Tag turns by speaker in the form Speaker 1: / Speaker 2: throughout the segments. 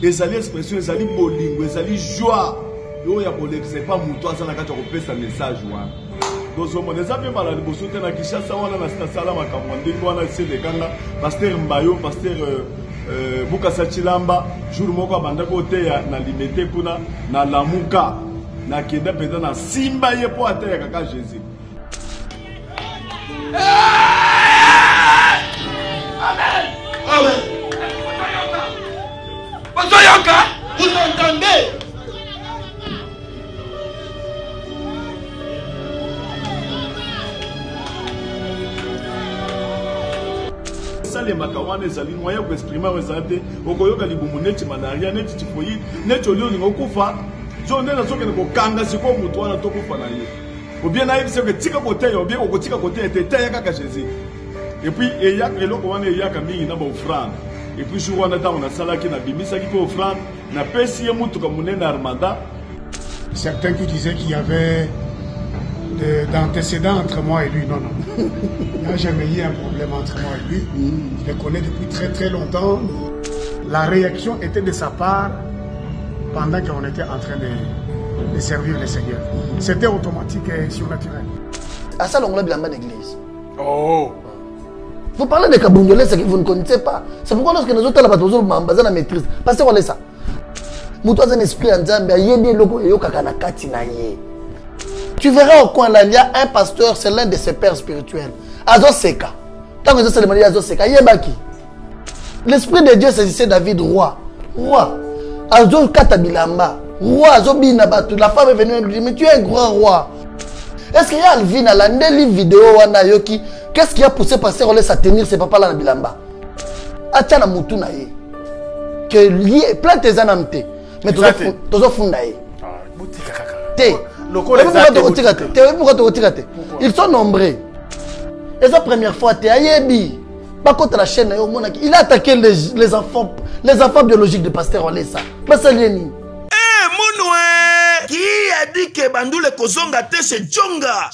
Speaker 1: ezali expression ezali bolingo ezali joie yo ya bolekisa pas muto azana kati ya kopesa message wana dozomona eza mpe mbala liboso te na Kinshasa wana na sala makambo ndenge wana eselekanga Pasteur Mbayo Pasteur Bukasa Chilamba jour moko abandaki oteya na limete kuna na lamuka na kenda peta na simba ye po ateya kaka Jésus.
Speaker 2: Amen. Amen. Vous entendez?
Speaker 1: Les makawana ezali moyen pour exprimer resate okoyoka libumu neti malaria neti tifoyi neti olio lingo kufa zo ndena soke ne kokanga siko mutu wana to kufa na ye ou bien na yebise que tika côté ou bien okotika côté était ya kaka Jésus et puis eya eloko wana eya ka mingi na ba offrande et puis jour wana ta on a sala ki na bimisa ki po offrande na pesi ye mutu ka munene armada.
Speaker 3: Certains qui disaient qu'il y avait d'antécédents entre moi et lui. Non, non. Il n'y a jamais eu un problème entre moi et lui. Je le connais depuis très très longtemps. La réaction était de sa part pendant qu'on était en train de servir le Seigneur. C'était automatique et surnaturel.
Speaker 4: À ça, on l'a bien d'église.
Speaker 3: Oh!
Speaker 4: Vous parlez de Kabungolé, c'est que vous ne connaissez pas. C'est pourquoi lorsque nous autres, la la maîtrise. Parce que c'est ça. Nous avons un esprit en Zambie, il y a des locaux et il y a tu verras au coin là, il y a un pasteur, c'est l'un de ses pères spirituels. Azo Seka. Tant que je sais le Azo Seka, Yebaki. L'esprit de Dieu saisissait David roi. Roi. Azo Katabilamba. Roi, Azo Binabatu. La femme est venue et lui dit, mais tu es un grand roi. Est-ce qu'il y a Alvin à la vidéo Wana Yoki? Qu'est-ce qui a poussé pasteur Olé à tenir ses papas là dans Bilamba? Atana Moutouna ye. Que lié, plein tes anamtés. Mais tu as fundaye. Ils sont nombreux. Et la première fois, la chaîne, il a attaqué les enfants biologiques de Pasteur Olesa.
Speaker 2: Qui a dit que Bandoule Kozonga te chez Djonga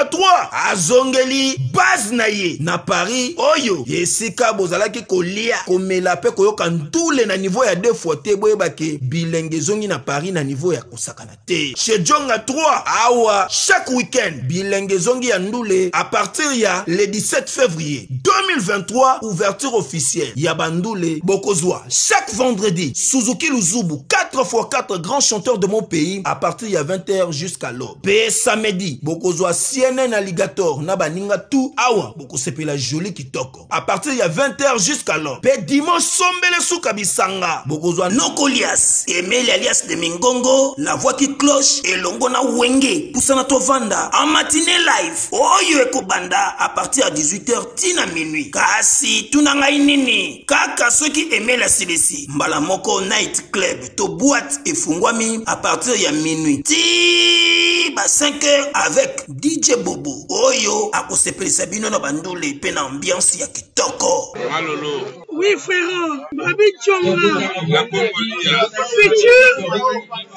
Speaker 2: 3 azongeli base naye na Paris oyo yesika bozalaki kolia komela pe koyoka ntule na niveau ya 2 fois te boyebake bilenge zongi na Paris na niveau ya kosakana te chez Djonga 3 awa chaque week-end bilenge zongi ya ndule à partir ya le 17 février 2023 ouverture officielle ya Bandoule Bokozwa chaque vendredi Suzuki Luzubu 4x4 grands chanteurs de mon pays à partir de 20h jusqu'à l'aube. Pe samedi, bokozwa CNN Alligator na baninga tout awa boko sepe la jolie kitoko. À partir de 20h jusqu'à l'aube. Pe dimanche sombele souka bisanga. Bokozwa Nokolias, Emile alias de Mingongo, la voix qui cloche et longo na wenge. Poussana tovanda en matinée live. Oyo eko banda à partir de 18h tina minuit. Kasi tunanga inini. Kaka ceux qui aimaient la CDC. Mbalamoko Night Club to boîte et fungwami à partir de minuit. Ti ba 5h avec DJ Bobo. Oyo akosepeli sabino na Bandoule pe na ambiance ya kitoko.
Speaker 5: Malolo.
Speaker 6: Oui frère, Babi Djonga.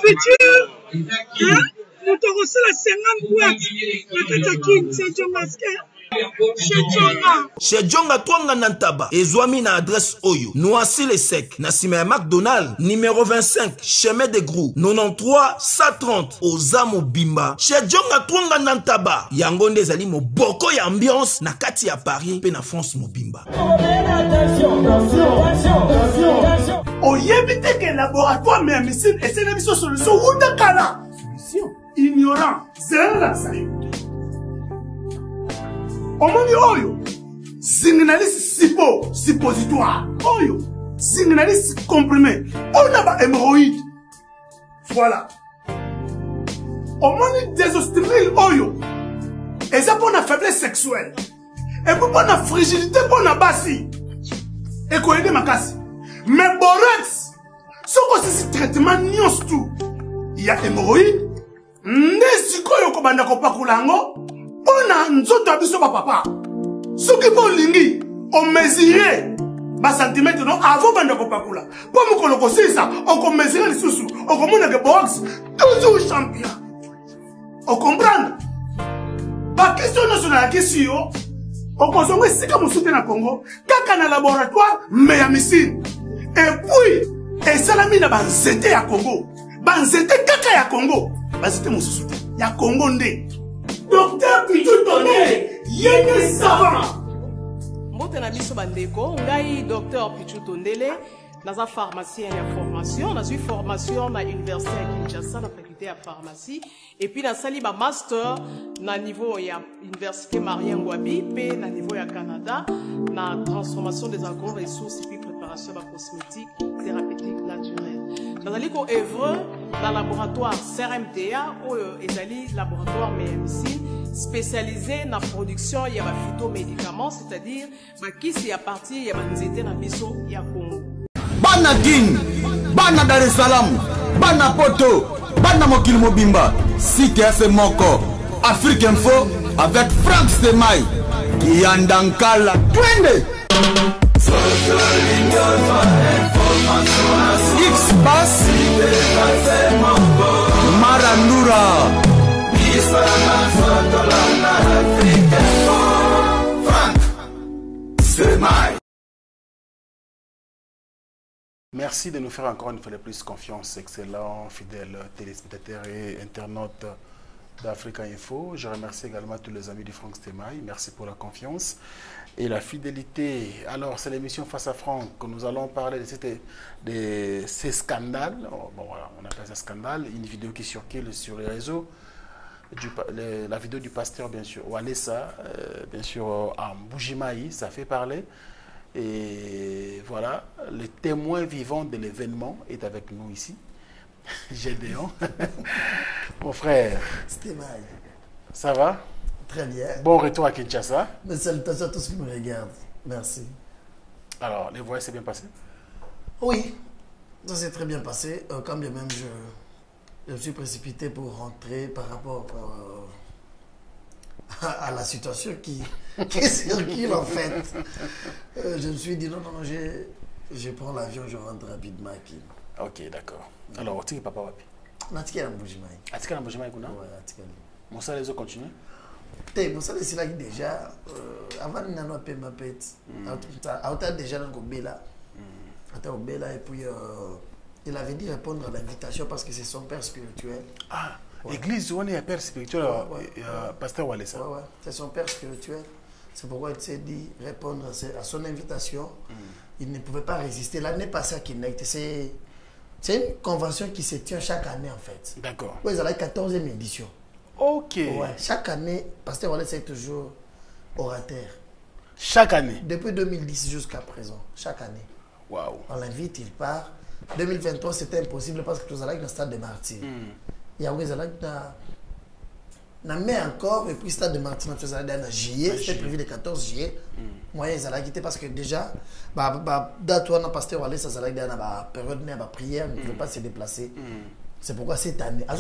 Speaker 6: Futur. Hein? Nous t'avons reçu la 50 boîtes. La Katakin, c'est Djonga.
Speaker 2: Chez Djonga Twanga Nantaba, Ezwami na adresse Oyo, Noisy les Secs, Nassime McDonald, numéro 25, chemin de Grou, 93 130, Ozamo Bimba. Chez Djonga Twanga Nantaba, Yangonde Zali mo boko ya ambiance, na kati ya Paris, pe na France mo Bimba.
Speaker 7: Oyebite que laboratoire mais missile et c'est l'émission solution ou de Kala. Solution ignorant, c'est la salle. Omoni oyo signaliste sipo suppositoire oyo signaliste comprimé on a ba hémorroïde voilà omoni désostril oyo et ça pour la faiblesse sexuelle et pour la fragilité pour la basi et quoi aider makasi mais borex ce que c'est traitement nios tout il y a hémorroïde ndesiko yo ko banda ko pakulango on a nzoto abiso ba papa. Ce qui bon lingi, on mesurait ba centimètre non avant bande ko pakula. Pour me koloko ça, on mesurait les sous, on commande que box toujours champion. On comprend? Ba question sur la question, on consomme si comme soutien na Congo, kaka na laboratoire mais à missile. Et puis esalami na banzete ya Congo banzete kaka ya Congo banzete mosusu te ya Congo nde Docteur Pichu Tondele yene savant
Speaker 5: mbote na biso bandeko ngai Docteur Pichu Tondele naza pharmacien ya formation nazwi formation na université ya Kinshasa na faculté ya pharmacie et puis nasali ba master na niveau ya université Marien Ngouabi pe na niveau ya Canada na transformation des agro-ressources et puis préparation de cosmétiques thérapeutiques naturelles. Nazali ko œuvre dans le laboratoire CRMTA ou ezali laboratoire MMC spécialisé dans la production ya ba phytomédicaments, c'est-à-dire ba kisi ya partie ya banzete na biso ya Congo.
Speaker 8: Bana Guine, Bana Dar es Salaam, Bana Poto, Bana Mokil Mobimba, Site FM Moko, Afrique Info avec Frank Stemai, Yandankala, Twende. X-Bass, Marandura, Frank Stemai.
Speaker 9: Merci de nous faire encore une fois de plus confiance, excellents, fidèles téléspectateurs et internautes d'Africa Info. Je remercie également tous les amis du Frank Stemai. Merci pour la confiance et la fidélité. Alors, c'est l'émission Face à Franck que nous allons parler de ces scandales. Bon, voilà, on appelle ça scandale. Une vidéo qui circule sur les réseaux. La vidéo du pasteur, bien sûr, Walesa, bien sûr, en Bujimaï, ça fait parler. Et voilà, le témoin vivant de l'événement est avec nous ici. Gédéon. Mon frère.
Speaker 4: Stemai.
Speaker 9: Ça va?
Speaker 4: Très bien.
Speaker 9: Bon retour à Kinshasa.
Speaker 4: Mes salutations à tous qui me regardent. Merci.
Speaker 9: Alors, les voyages s'est bien passé?
Speaker 4: Oui, ça s'est très bien passé. Quand bien même je me suis précipité pour rentrer par rapport à la situation qui circule en fait. Je me suis dit non, je prends l'avion, je rentre rapidement.
Speaker 9: Ok, d'accord. Alors, tu es papa wapi?
Speaker 4: Natika na Mbujimaï.
Speaker 9: Atika na Mbujimaï kuna?
Speaker 4: Ouais, Atika.
Speaker 9: Mon salaire, les autres continuent?
Speaker 4: Mon salaire, c'est là déjà, avant de nous appeler ma pète, autant déjà dans le Bela. Attends, Bela, et puis il avait dit répondre à l'invitation parce que c'est son père spirituel.
Speaker 9: Ah! L'église, on est un père spirituel, pasteur Walesa.
Speaker 4: Ouais, c'est son père spirituel. C'est pourquoi il s'est dit répondre à son invitation. Il ne pouvait pas résister. L'année passée à Kinect, c'est une convention qui se tient chaque année en fait.
Speaker 9: D'accord.
Speaker 4: Oui, c'est la 14e édition.
Speaker 9: Ok.
Speaker 4: Ouais, chaque année, pasteur Walesa est toujours orateur.
Speaker 9: Chaque année?
Speaker 4: Depuis 2010 jusqu'à présent, chaque année.
Speaker 9: Waouh.
Speaker 4: On l'invite, il part. 2023, c'était impossible parce que nous allons dans le stade de Martyrs. Il y a un mai encore, et puis le stade de Martyrs, nous allons en juillet, c'était prévu le 14 juillet. Moi, ils allaient quitter parce que déjà, date où on a pasteur Walesa, ça allait dans la période de prière, ne pouvait pas se déplacer. C'est pourquoi cette année, il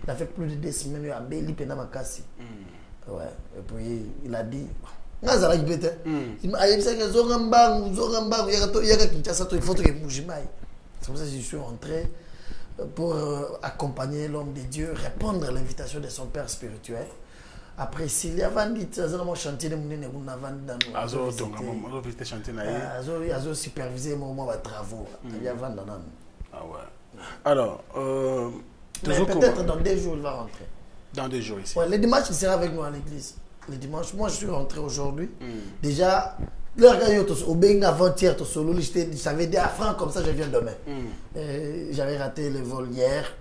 Speaker 4: a fait plus de 2 semaines, il a béli pendant ma casse. Ouais, et puis il a dit. Il faut que c'est pour ça que je suis rentré pour accompagner l'homme de Dieu, répondre à l'invitation de son père spirituel. Après, s'il y a vendu, il y a chantier de superviser mon travaux.
Speaker 9: Ah ouais. Alors,
Speaker 4: peut-être dans 2 jours, il va rentrer.
Speaker 9: Dans 2 jours ici.
Speaker 4: Ouais, le dimanche, il sera avec nous à l'église. Le dimanche, moi je suis rentré aujourd'hui. Déjà, avant-hier, j'avais dit à Franck comme ça, je viens demain. J'avais raté le vol hier,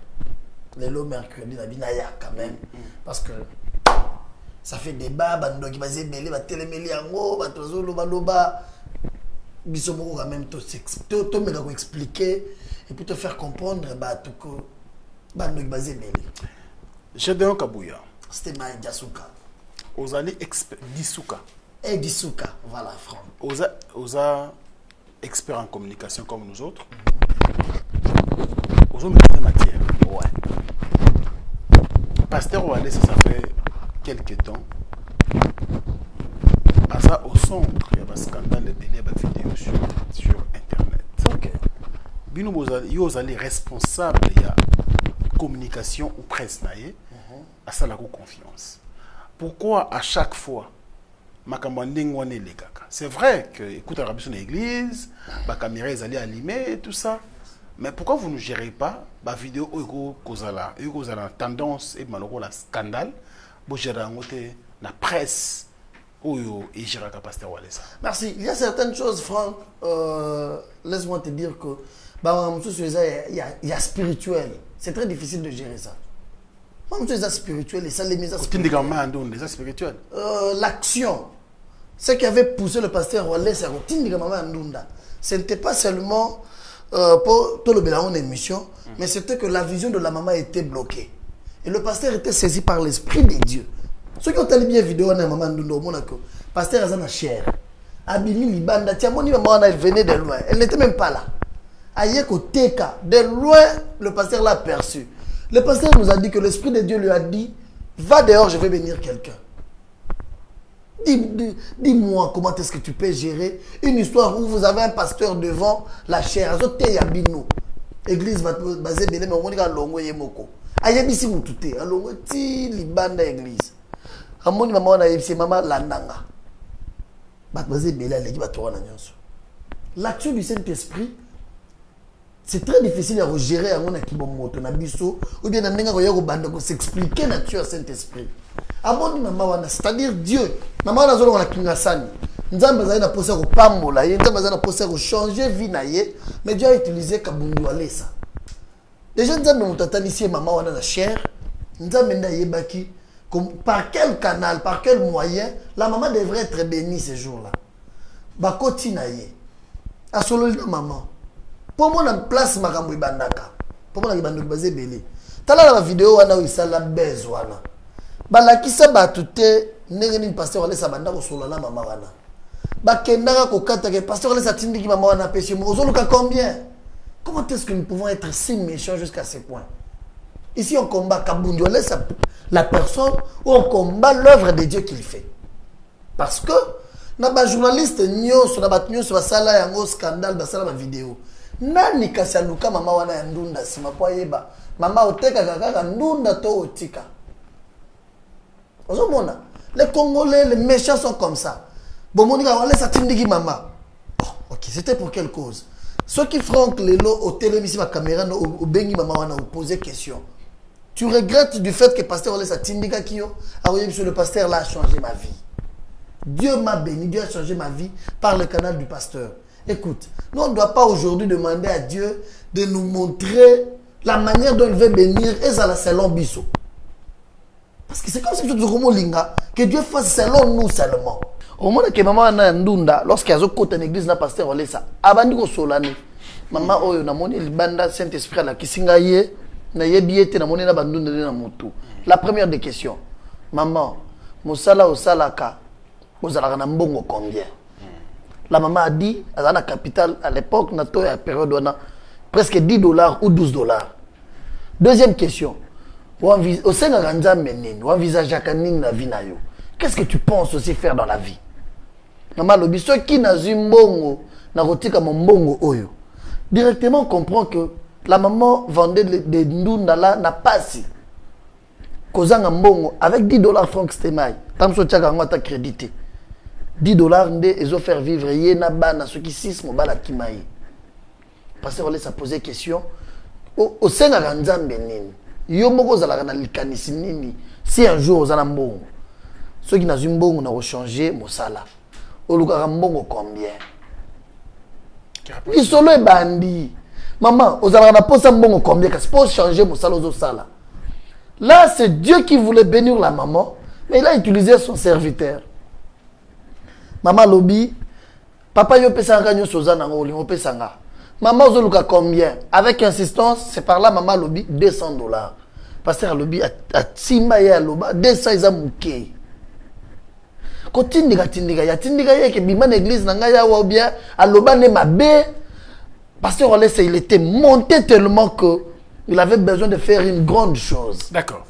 Speaker 4: le lot mercredi, Nabinaya quand même. Parce que ça fait débat, qui va quand même expliquer et puis te faire comprendre
Speaker 9: Gédéon Kabouya.
Speaker 4: C'était Maï Diasuka.
Speaker 9: Ozali Disuka.
Speaker 4: Et Disuka, voilà, Franck.
Speaker 9: Oza expert en communication comme nous autres. Oza maîtrise matière. Ouais. Pasteur Walesa, ça fait quelques temps. À ça, au centre, il y a un scandale de délai de vidéo sur Internet.
Speaker 4: Ok.
Speaker 9: Bino Ozali responsable de la communication ou presse naïe. À ça, la confiance. Pourquoi à chaque fois C'est vrai que, écoute, la sur l'église, la caméra est allée allumer et tout ça. Mais pourquoi vous ne gérez pas la vidéo où vous avez la tendance et malheureusement la scandale, vous gérez la presse où vous gérez la pasteur Walesa?
Speaker 4: Merci. Il y a certaines choses, Franck, laisse-moi te dire que il y a spirituel. C'est très difficile de gérer ça. Spirituel et ça les mises
Speaker 9: spirituel.
Speaker 4: L'action. Ce qui avait poussé le pasteur Walesa, ce n'était pas seulement pour tout le bilan émission, mais c'était que la vision de la maman était bloquée. Et le pasteur était saisi par l'esprit de Dieu. Ceux qui ont tellement bien vidéo, le pasteur Azana Cher, Abimi Libanda, Tiamoni maman, elle venait de loin. Elle n'était même pas là. Ayeko Teka, de loin, le pasteur l'a aperçu. Le pasteur nous a dit que l'esprit de Dieu lui a dit, va dehors, je vais bénir quelqu'un. Dis-moi comment est-ce que tu peux gérer une histoire où vous avez un pasteur devant la chair. Église va basée mais on dit à longo yemoko. Ayebisi mutute, à longo ti libanda église. Amoni maman na yebisi maman landanga. Bat basée bela legi ba towana nyonso. L'action du Saint-Esprit, c'est très difficile à gérer à mon akibomoto na biso ou bien na ndenga ko yako banda ko s'expliquer nature Saint-Esprit. Amoni maman c'est-à-dire Dieu. Maman na zolo na kingasani. Nzambe za na posa ko pambola, nzambe za na posa ko changer vie na ye, mais Dieu a utilisé kabundu Walesa. Déjà nzambe mutatanisi maman wana na chair, nzambe nda yebaki par quel canal, par quel moyen la maman devrait être bénie ce jour-là. Bakoti na ye. Asololi na maman. Pour moi, la place makambo ibandaka. Pour moi, la ibandaka basé belé. Tala la vidéo wana où ça la baise wana. Balakisa batute nengeni pasteur Walesa banda ko solo la maman wana. Bakendaka ko kata ke pasteur Walesa tindiki maman wana péché mo ozoluka combien? Comment est-ce que nous pouvons être si méchants jusqu'à ce point? Ici on combat Kabundu Walesa la personne ou on combat l'œuvre de Dieu qu'il fait. Parce que na ba journaliste nyonso na bat nyonso basala yango scandale basala ba vidéo. Nani kasi aluka mama wana ya ndunda sima po yeba mama oteka kaka ndunda to otika. Ozomona les Congolais les méchants sont comme ça. Bomonika wale sa tindiki mama. Oh, OK, c'était pour quelle cause? Ceux qui Franck Lelo au télévision ma caméra au bengi mama wana ou poser question. Tu regrettes du fait que pasteur wale sa tindika kio a sur le pasteur là a changé ma vie. Dieu m'a béni, Dieu a changé ma vie par le canal du pasteur. Écoute, nous on ne doit pas aujourd'hui demander à Dieu de nous montrer la manière dont il veut bénir et ça la selon Bisso. Parce que c'est comme si que Dieu fasse selon nous seulement. Au moment que maman a ndunda, lorsqu'il y a une église, na pasteur Walesa, abandi ko solani. Maman oyo na moni libanda Saint-Esprit la kisinga ye na yebiete na moni na bandunda na moto. La première des questions. Maman, mosala osalaka, ozalaka na mbongo combien? La maman a dit, à la capitale, à l'époque, à la période, on a presque $10 ou $12. Deuxième question. Qu'est-ce que tu penses aussi faire dans la vie? Maman, ceux qui n'ont pas mbongo oyo, directement comprend que la maman vendait des ndundala n'a pas si. Kozanga mbongo avec $10 francs stemai. Tam so tchaka ngata crédité. $10 nde ezo faire vivre yena bana ceux qui 6 mobala kimayi. Parce qu'on laisse poser question au senga nzambe nini. Yo moko zalaka na likanisi nini si un jour ozana mbongo. Ceux qui n'a eu mbongo na changer mosala. Oluka mbongo combien? Isolo e bandi. Maman, ozalaka na posa mbongo combien parce pour changer mosala ozo sala. Là, c'est Dieu qui voulait bénir la maman, mais il a utilisé son serviteur. Maman lobby, papa yo pesanga nyo sozana ngoli pesanga. Maman ozoluka combien? Avec insistance, c'est par là maman lobby $200. Pasteur lobby a timba ya loba 200 isa muke. Ko tindika ya tindika yeke bima na église na nga ya wa bien aloba ne mabe. Pasteur Walesa il était monté tellement que il avait besoin de faire une grande chose.
Speaker 9: D'accord.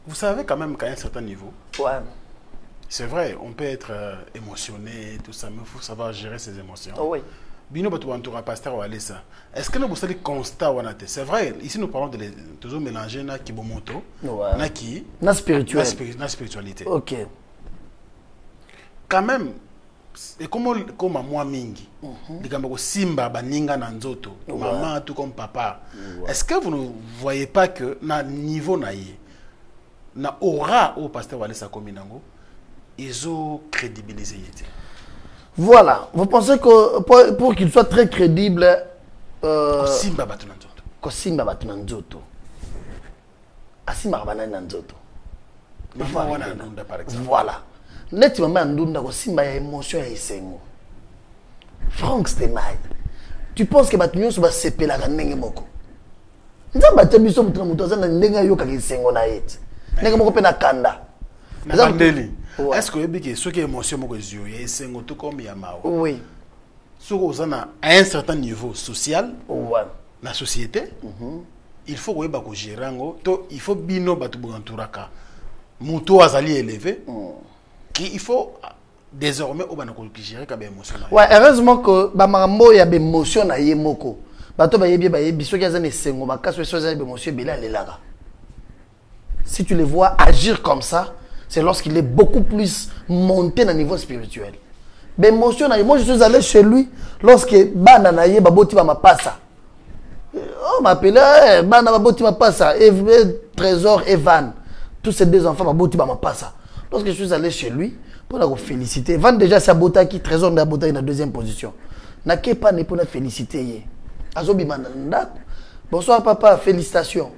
Speaker 9: Vous savez quand même qu'à un certain niveau.
Speaker 4: Ouais.
Speaker 9: C'est vrai, on peut être émotionné, tout ça, mais il faut savoir gérer ses émotions.
Speaker 4: Oh oui.
Speaker 9: Bino bato bantoura pasteur Walesa. Est-ce que nous avons des constats? C'est vrai, ici nous parlons de toujours mélanger na kibomoto, na ki,
Speaker 4: na spirituel,
Speaker 9: na spiritualité.
Speaker 4: Ok.
Speaker 9: Quand même, et comme moi mingi, les gars simba baninga na nzoto, maman tout comme papa. Est-ce que vous ne voyez pas que na niveau naïe, na aura au pasteur Walesa Kominango, ils ont crédibilisé.
Speaker 4: Voilà, vous pensez que pour qu'il soit très crédible,
Speaker 9: Kosimba batunanzoto.
Speaker 4: Kosimba batunanzoto. Asimba banana nzoto. Voilà. Net maman ndunda kosimba ya émotion ya isengo. Franck Stemai. Tu penses que batunyo so ba sepela ka ndenge moko. Nzamba te biso mutu mutu azana ndenge yoka ka isengo na yete. Ndenge moko pe na kanda.
Speaker 9: Est-ce que ce qui est émotion moko zio ya isengo tout comme ya mao?
Speaker 4: Oui.
Speaker 9: Si vous êtes à un certain niveau social,
Speaker 4: dans
Speaker 9: la société, il faut que vous gérer. Il faut bino batu entouraka. Muto azali élevé. Il faut désormais gérer comme émotion.
Speaker 4: Ouais, heureusement que bamarambo ya émotion na yemoko. Bato ba yebi biso ki azane sengo makaso so za émotion bela lelaka. Si tu les vois agir comme ça, c'est lorsqu'il est beaucoup plus monté dans le niveau spirituel. L'émotion, moi je suis allé chez lui lorsque bana na ye baboti ba mapasa. On m'appelait bana baboti mapasa, Trésor Evan. Tous ces deux enfants baboti ba mapasa. Lorsque je suis allé chez lui pour la féliciter, Evan déjà sabota qui Trésor na bota na deuxième position. Na ke pas ne pour la féliciter ye. Azobi mananda. Bonsoir papa, félicitations.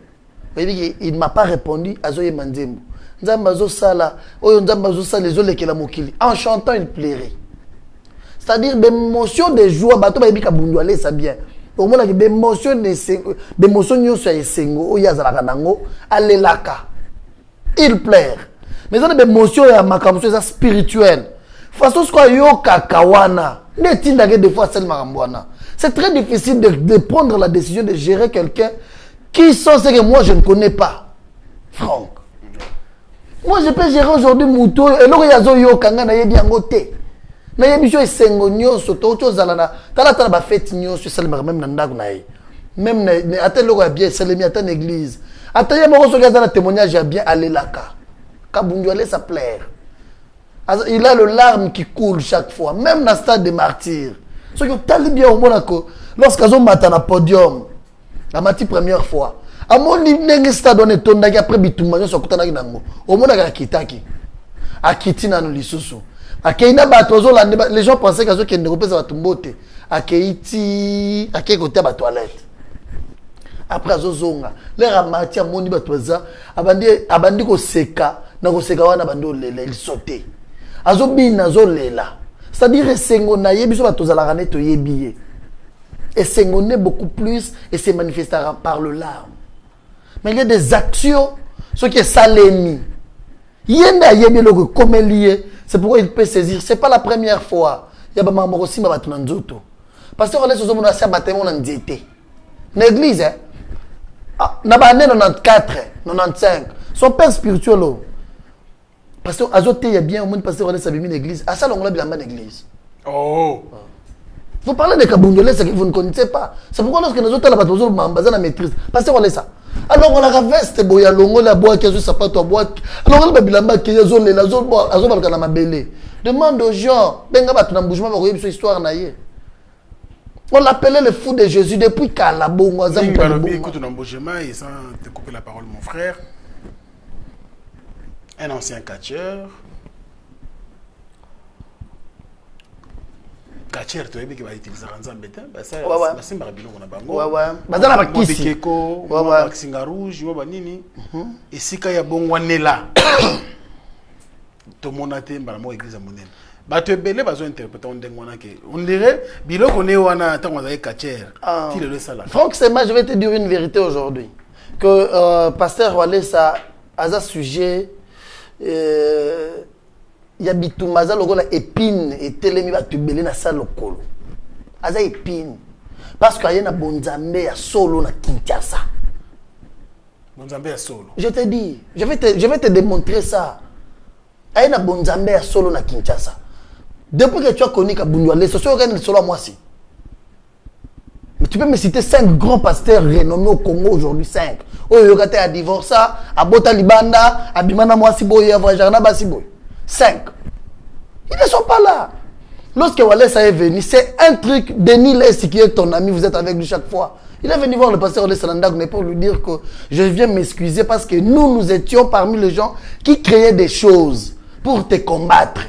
Speaker 4: Il ne m'a pas répondu, Azoye Manzembo. Nzambazo sala, oyo nzambazo sala les olekela mokili. En chantant, il plairait. C'est-à-dire l'émotion de joie, bato ba yebika bundu ale ça bien. Au moins l'émotion de émotion nyoso ya esengo oyo azalaka nango alelaka. Il plaire. Mais ça l'émotion ya makamso ça spirituel. Façon ce quoi yo kakawana, ne tinda que des fois sel makamwana. C'est très difficile de prendre la décision de gérer quelqu'un qui sont ceux que moi je ne connais pas. Franck. Moi je peux gérer aujourd'hui Mouto et là yazo yo kanga na yebi yango te. Na yebiso esengo nyonso to tozala na tala ba fête nyonso salima même na ndako na ye. Même na atelo ya bien salemi ata na église. Ata ye moko soki azana témoignage ya bien alelaka. Kabundu ale sa plaire. Il a le larme qui coule chaque fois, même dans le stade de martyr. Ce que tu bien au Monaco, lorsqu'ils ont maté na podium, la mati première fois. À mon niveau, stade on est tombé après bitumanya sur kutana kinango. Au Monaco à Kitaki, à Kitina no lisusu. À Keina batozo les gens pensaient qu'ils allaient ne repérer sa tumbote. À Keiti, à quel côté ba toilette. Après azozonga, les ramati à mon niveau batoza, abandi ko seka, na ko seka wana bando lele, il sautait. Azobina zolela. C'est-à-dire esengo na yebiso batozala kaneto yebiye. Esengo ne beaucoup plus et se manifestera par le larme. Mais il y a des actions, ce qui est salémi. Yenda yebi loko comme lié, c'est pourquoi il peut saisir. C'est pas la première fois. Il y a ba mamoro simba batuna nzoto. Parce que on laisse aux hommes na batemo na nzete. L'église hein. Na ba 94, 95. Son père spirituel là. Parce que azoté il y a bien au monde pasteur on laisse abîmer l'église. À ça on l'a bien en église.
Speaker 9: Oh.
Speaker 4: Vous parlez de Kabundolé, c'est que vous ne connaissez pas. C'est pourquoi lorsque nous autres, la bataille, on a maîtrise. Parce qu'on laisse ça. Alors on a veste, boya longo la boîte, qui a juste sapato à boîte. Alors on a bilamba qui a zone, la zone, la zone, la mabelle. Demande aux gens, benga bat un bougement, vous voyez, histoire naïe. On l'appelait le fou de Jésus depuis Kalabo.
Speaker 9: Écoute, un bougement, et sans te couper la parole, mon frère. Un ancien catcheur. Catcher tu vois qui va utiliser Ranzambe bah ça c'est marabino on a bango
Speaker 4: bazala bakisi
Speaker 9: ouais singa rouge wa nini et sika ya bongo nela to monate mbala mo église monene ba to belé bazo interpréter on dengwana ke on dirait biloko ne wana tango za catcher ti le sala.
Speaker 4: Franck Sema, je vais te dire une vérité aujourd'hui que pasteur Walesa a sujet il y a bitumaza lokola épine et telemi ba tubelé na sa lokolo aza épine parce qu'il y a na bonzambe ya solo na Kinshasa.
Speaker 9: Bonzambe ya solo,
Speaker 4: je te dis, je vais te démontrer ça. Il y a na bonzambe ya solo na Kinshasa. Depuis que tu as connu Kabundu Ale, c'est sûr qu'il y a solo à moi si Tu peux me citer 5 grands pasteurs renommés au Congo aujourd'hui, 5. Oyokate a divorcé, a Bota Libanda, a Bimana Mwasiboye, a Vajarna Basiboye. 5. Ils ne sont pas là. Lorsque Walesa est venu, c'est un truc. Denis Lessi qui est ton ami, vous êtes avec lui chaque fois. Il est venu voir le pasteur Walesa Nandak pour lui dire que je viens m'excuser parce que nous étions parmi les gens qui créaient des choses pour te combattre.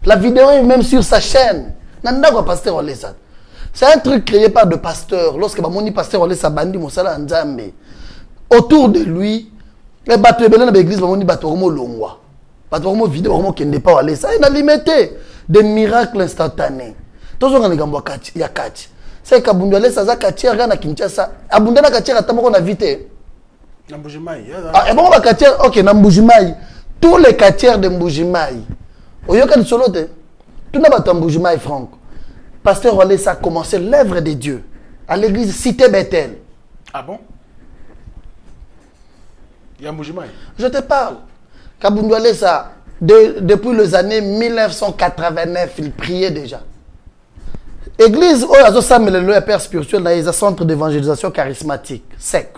Speaker 4: La vidéo est même sur sa chaîne. Nandak wa pasteur Walesa. C'est un truc créé par des pasteurs. Lorsque Bamoni pasteur Walesa Bandi Mosala Nzambe, autour de lui, les bateaux de l'église Bamoni bateau longwa. Bateau vidéo qui n'est pas Walesa. Il a limité des miracles instantanés. Tous les gens qui ont kati. C'est que Bundu Walesa za kati na Kinshasa. Abunda na kati atamoko na vite.
Speaker 9: Na Mbujimai.
Speaker 4: Ah, et bon ba kati OK na Mbujimai. Tous les quartiers de Mbujimai. Oyoka di solo te. Tout na bato Mbujimai Franck. Pasteur Walesa a commencé l'œuvre de Dieu à l'église Cité Bethel.
Speaker 9: Ah bon? Yambujimai.
Speaker 4: Je te parle. Kabundu Walesa, depuis les années 1989, il priait déjà. Église, où il y a père spirituel, il y a un centre d'évangélisation charismatique, sec.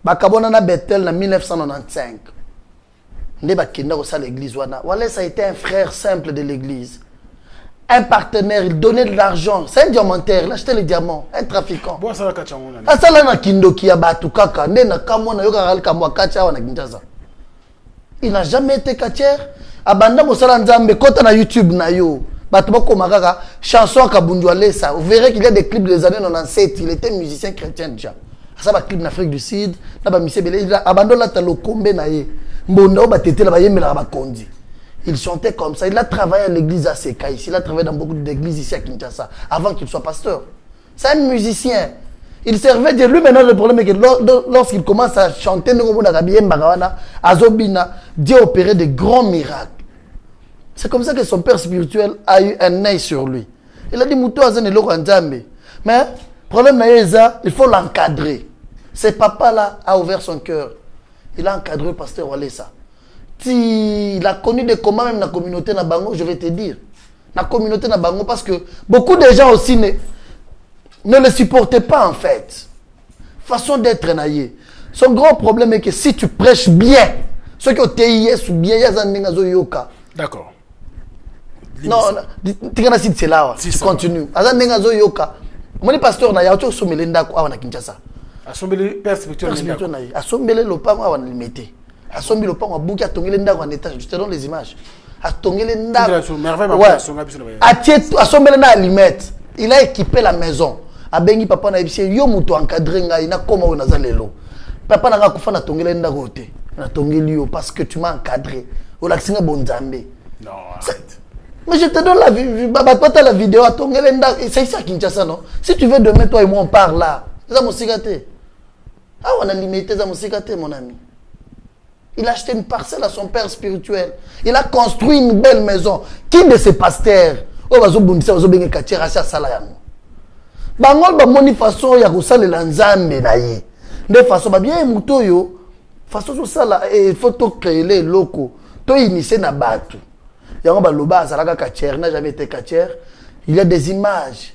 Speaker 4: Bakabona na Bethel en 1995. L'église Walesa était un frère simple de l'église. Un partenaire, il donnait de l'argent. C'est un diamantaire, il achetait les diamants. Un trafiquant.
Speaker 9: Bon, ça va kachamona.
Speaker 4: Asala na kindoki ya batu kaka. Nena kamona yoka ral kamwa kacha wana Kinshasa. Il n'a jamais été katier. Abanda mosala nzambe kota na YouTube na yo. Batu bako makaka chanson Kabundu Walesa. Vous verrez qu'il y a des clips des années 97. Il était musicien chrétien déjà. Ça va clip en Afrique du Sud. Na ba mise belé. Abando la talo kombe na ye. Mbonda ba tete la ba yemela ba kondi. Il chantait comme ça. Il a travaillé à l'église à Seka ici. Il a travaillé dans beaucoup d'églises ici à Kinshasa avant qu'il soit pasteur. C'est un musicien. Il servait Dieu. Lui maintenant le problème est que lorsqu'il commence à chanter, Dieu opérait de grands miracles. C'est comme ça que son père spirituel a eu un œil sur lui. Il a dit Moutou Azen et Loko Nzambe. Mais le problème il faut l'encadrer. Ce papa-là a ouvert son cœur. Il a encadré le pasteur Walesa. Il a connu des combats même dans la communauté Nabango, je vais te dire. Dans la communauté Nabango, parce que beaucoup de gens aussi ne le supportaient pas en fait. Façon d'être naïe. Son grand problème est que si tu prêches bien, ceux qui ont TIS ou bien, il y a des yoka.
Speaker 9: D'accord.
Speaker 4: Non, tu continues. Yoka. Mon pasteur na yaoto somelenda kwa na Kinshasa.
Speaker 9: Assombele père spirituel.
Speaker 4: Assombele lopango awana limité. Asombi le pont à bouki a tongé l'enda en étage. Je te donne les images. A tongé l'enda. Asombi l'enda à limette. Il a équipé la maison. A bengi papa na ebisi yo muto encadré nga ina koma o nazalelo. Papa na kufa na tongé l'enda côté. Na tongé lio parce que tu m'as encadré. O laxinga bonzambe.
Speaker 9: Non, arrête.
Speaker 4: Mais je te donne la vidéo à tongé l'enda. C'est ici à Kinshasa non. Si tu veux demain toi et moi on part là. Ça mon cigaté. Ah on a limité ça mon cigaté mon ami. Il a acheté une parcelle à son père spirituel. Il a construit une belle maison. Qui de ces pasteurs Bangol ba moni façon ya kosalela nzambe na ye. De façon ba bien muto yo. Façon so sala il faut to créer les locaux. To initier na batu. Yango ba loba azalaka katier n'a jamais été katier. Il y a des images.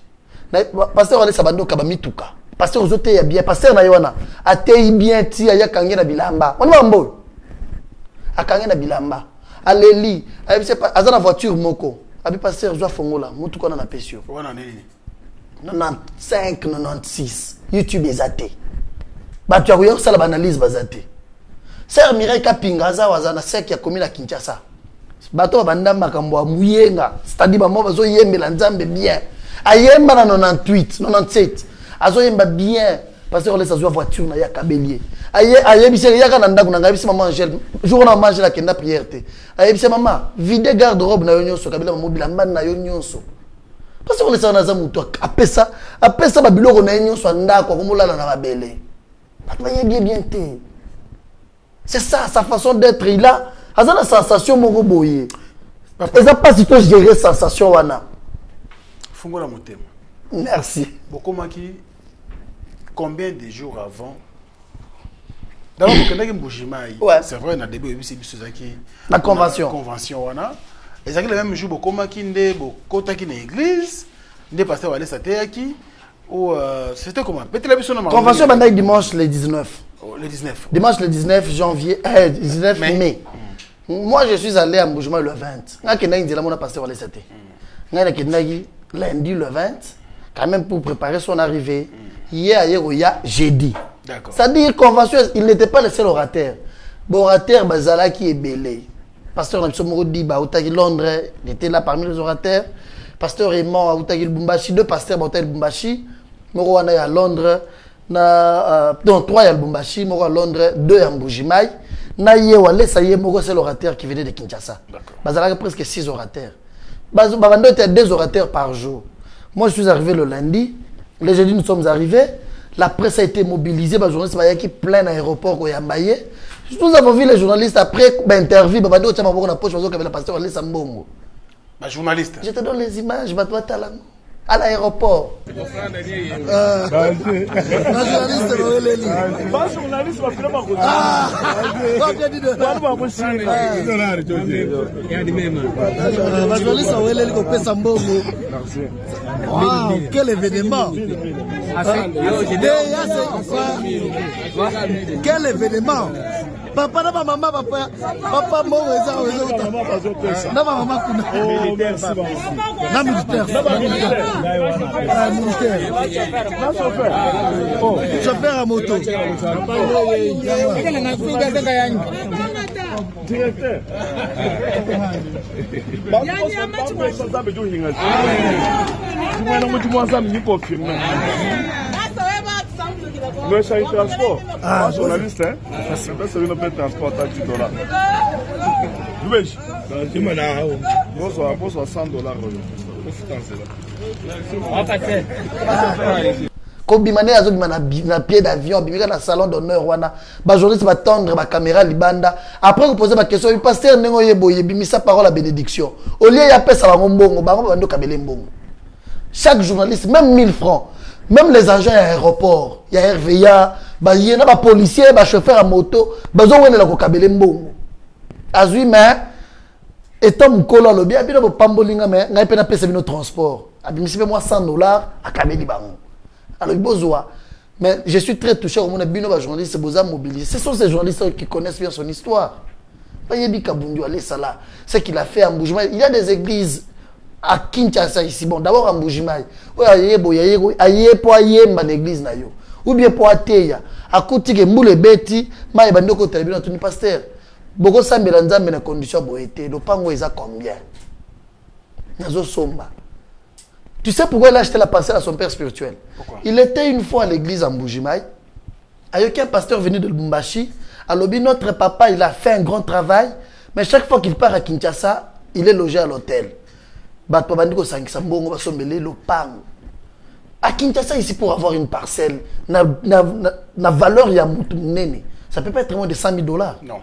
Speaker 4: Pasteur Walesa bando ka ba mituka. Pasteur ozote ya bien pasteur na yona. Atei bien ti ya kangi na bilamba. On va mbo. Akange na bilamba aleli azana voiture moko abi pasteur joa fongola mutu kona na pesio
Speaker 9: wana nini
Speaker 4: 95 96 YouTube ezate batu ya kuyo sala analyse bazate Sœur Mireille Kapinga za wazana sek ya komina Kinshasa bato banda makambo muyenga c'est-à-dire ba mo bazo yembela nzambe bien ayemba na 98 97 azo yemba bien parce qu'on laisse sa voiture na ya kabelier aye bise ya kana ndako na ngabisi maman Angèle jour na manger la kenda prière te aye bise maman vide garde-robe na yo nyonso kabila mobile mbana na yo nyonso parce qu'on laisse na za mutu apesa ba biloko na nyonso ndako komolala na babele batwa bien te c'est ça sa façon d'être il a la sensation moko boye eza pas si to gérer sensation wana
Speaker 9: fungola motema
Speaker 4: merci
Speaker 9: bokomaki combien de jours avant d'abord quand Mbujimai c'est vrai na début c'est bisozaki
Speaker 4: la convention
Speaker 9: wana ezaki le même jour bokomaki nde bokotaki na église nde pasteur Walesa teyaki C'était comment? Peut-être la mission
Speaker 4: Convention bandai dimanche le 19.
Speaker 9: Le 19.
Speaker 4: Dimanche le 19 janvier, 19 mai. Moi, je suis allé à Mboujima le 20. On a passé au LCT. On a lundi le 20, quand même pour préparer son arrivée. Hier, il y a jeudi. C'est-à-dire, convention, il n'était pas le seul orateur. L'orateur, Bazala qui est belé. Pasteur Namsomoro dit, Londres, il était là parmi les orateurs. Pasteur Raymond à Outagil Bumbashi, 2 pasteurs à Outagil Bumbashi. Moro à Londres, donc 3 à Lubumbashi, Moro à Londres, 2 à Mboujimai. Naïe, ça y est, Moro c'est l'orateur qui venait de Kinshasa. Bazala presque 6 orateurs. Babando était 2 orateurs par jour. Moi, je suis arrivé le lundi. Le jeudi, nous sommes arrivés. La presse a été mobilisée. Les journalistes qui plein l'aéroport au Yambaye. Nous avons vu les journalistes après l'interview. Babando était dans la poche parce qu'il y avait le pasteur Alessa Mbongo.
Speaker 9: Journaliste.
Speaker 4: Je te donne les images. À l'aéroport.
Speaker 10: Quel événement! Quel événement! Papa, maman, papa, chauffeur à moto.
Speaker 1: Directeur. Nous sommes transport. Journaliste, hein? C'est une paix transport à $10. Bonsoir, $100.
Speaker 4: Kobimane azobimana na pied d'avion, bimika na salon d'honneur wana. Ba journaliste va tendre ba caméra libanda. Après vous posez ma question, le pasteur nengo yeboye bimisa parole à bénédiction. Au lieu ya pesa ba mbongo, ba bando kabele mbongo. Chaque journaliste, même 1000 francs, même les agents à l'aéroport, il y a RVA, ba yena ba policier, ba chauffeur à moto, ba zo wene la ko kabele mbongo. Azui mais étant mukolo lobi abino bo pambolinga mais ngai pe na pesa bino transport. Abimisi pe moi $100 à kabeli bango. Alors, mais je suis très touché au monde de journalistes mobilisés. Ce sont ces journalistes qui connaissent bien son histoire. Ce qu'il a fait à Mboujima, il y a des églises à Kinshasa ici. Bon, d'abord à Mboujima, ou bien pour Ateya, à côté de Moule Beti, ma ebandoko telebino tuni pasteur. Boko sambela nzambe na condition boete, le pango eza combien? Nazo somba. Tu sais pourquoi il a acheté la parcelle à son père spirituel? Pourquoi? Il était une fois à l'église à Mboujimai. Avec un pasteur venu de Lubumbashi. À Lobi, notre papa, il a fait un grand travail. Mais chaque fois qu'il part à Kinshasa, il est logé à l'hôtel. À Kinshasa, ici, pour avoir une parcelle, la valeur, il y a ça peut pas être moins de $100 000. Non.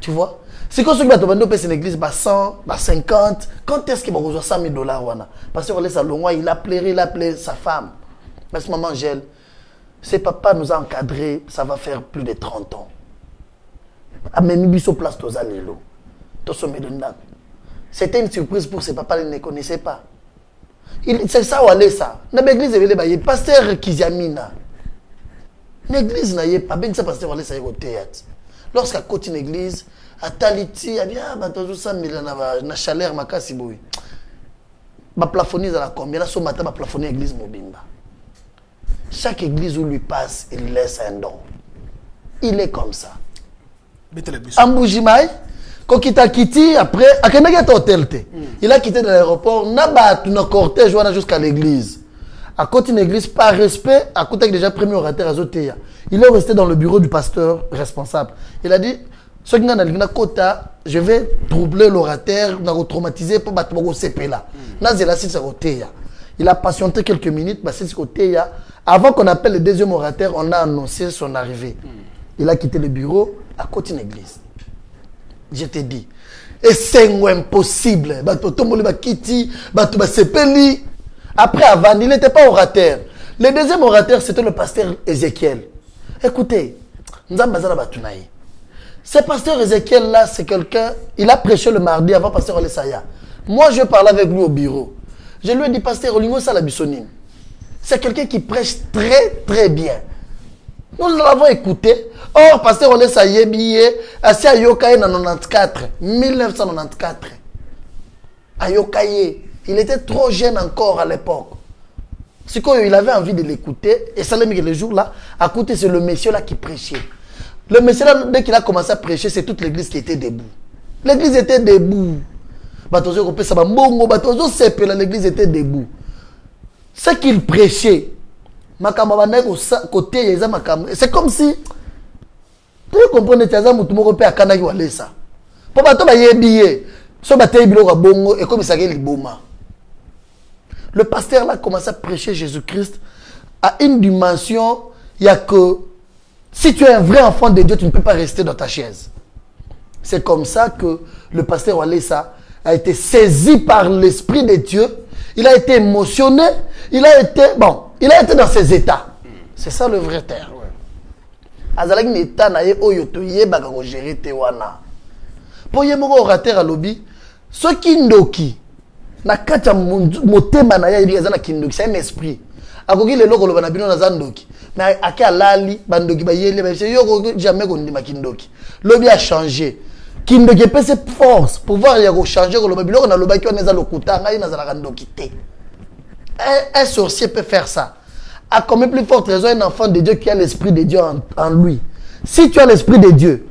Speaker 4: Tu vois? Si quand on a une église, 100, 50, quand est-ce qu'il va recevoir $100 000? Parce qu'il a appelé sa femme. Parce que maman Gel, ses papas nous a encadrés, ça va faire plus de 30 ans. C'était une surprise pour ses papas, ils ne connaissaient pas. C'est ça où aller ça. Dans l'église, il y a pasteur Kiziamina. L'église n'a pas bien que ça pasteur aller ça au théâtre. Lorsqu'à côté une église, à Taliti, il y a bien, na chaleur, ma casse, boui. Ma plafonise à la combien, là, ce matin, ma plafonner l'église Mobimba. Chaque église où lui passe, il laisse un don. Il est comme ça. Mboujimai, quand il a quitté, après, à quel hôtel, il a quitté l'aéroport, n'a pas tout cortège jusqu'à l'église. À côté de l'église, par respect, à côté de déjà premier orateur à Zoteya. Il est resté dans le bureau du pasteur responsable. Il a dit, je vais troubler l'orateur, traumatiser pour battre mon CP là. Il a patienté quelques minutes, avant qu'on appelle le deuxième orateur, on a annoncé son arrivée. Il a quitté le bureau à côté de l'église. Je te dis, et c'est impossible. Après, avant, il n'était pas orateur. Le deuxième orateur, c'était le pasteur Ézéchiel. Écoutez, ce pasteur Ézéchiel-là, c'est quelqu'un, il a prêché le mardi avant pasteur Alessaya. Moi, je parlais avec lui au bureau. Je lui ai dit, pasteur Olingo Salabissonine, C'est quelqu'un qui prêche très très bien. Nous l'avons écouté. Or, pasteur Olesa Yebiye, assis à Yokaye en 1994. À Yokaye. Il était trop jeune encore à l'époque. C'est quand il avait envie de l'écouter. Et ça l'a mis le jour là. À côté, c'est le monsieur là qui prêchait. Le monsieur là, dès qu'il a commencé à prêcher, c'est toute l'église qui était debout. L'église était debout. L'église était debout. Ce qu'il prêchait, c'est comme si, tu comprenez, tu as un mouton à Kanagi ou à l'Essa. Pour bateau, il y a un billet. Ce bataille billet bongo et comme ça il boma. Le pasteur là commence à prêcher Jésus-Christ à une dimension. Il y a que si tu es un vrai enfant de Dieu, tu ne peux pas rester dans ta chaise. C'est comme ça que le pasteur Walesa a été saisi par l'Esprit de Dieu. Il a été émotionné. Il a été dans ses états. C'est ça le vrai terme. Azalaki n'état naie oyoto yeba kako gérer tewana. Pour yemoko orateur à lobby, ce qui ndoki na kacha motema na ya yezana kindoki, c'est un esprit. Akoki le loko loba na bino na zandoki. Mais ake alali bandoki ba yele ba yoko jamais kondima kindoki. Lobby a changé. Kindoki peut se force pouvoir ya ko changer ko loba biloko na loba ki oneza lokuta ngai na zala kandoki te. Un sorcier peut faire ça. À combien plus forte raison un enfant de Dieu qui a l'esprit de Dieu en lui. Si tu as l'esprit de Dieu,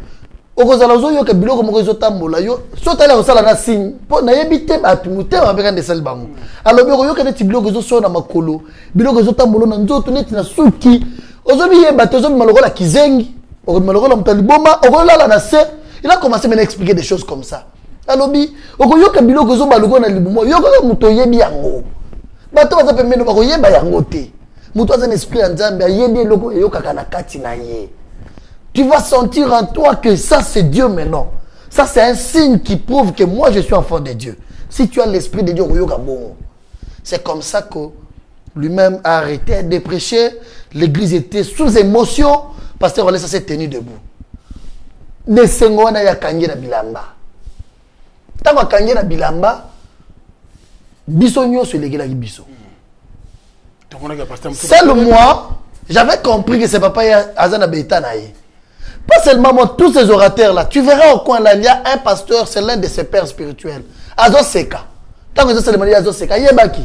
Speaker 4: au Kozalazo yo ke biloko moko ezotambola yo, so tala osala na signe, po na yebite batu mutema abeka ndesali bango. Alors yo ke neti biloko ezoso na makolo, biloko ezotambola na nzoto neti na suki, ozobi yeba tozobi maloko la kizengi, ozobi maloko la mutaliboma, okolala na se, il a commencé à m'expliquer des choses comme ça. Alors bi, yo ke biloko ezo maloko na libumo, yo ke muto yebi yango. Bato baza pembeni bako yeba yango te. Muto aza un esprit en Zambia, yebi loko yo kakana kati na ye. Tu vas sentir en toi que ça c'est Dieu maintenant. Ça c'est un signe qui prouve que moi je suis enfant de Dieu. Si tu as l'esprit de Dieu, c'est comme ça que lui-même a arrêté de prêcher. L'église était sous émotion. Pasteur Olesa s'est tenu debout. Ne sengwana ya kangi na bilamba. Tama kangi na bilamba. Biso nyoso legela ki biso. Seul moi, j'avais compris que c'est papa Azana Beitanaï. Pas seulement moi, tous ces orateurs là. Tu verras au coin là, il y a un pasteur, c'est l'un de ses pères spirituels. Azo Seka. Tant que c'est le mari Azo Seka, Yebaki.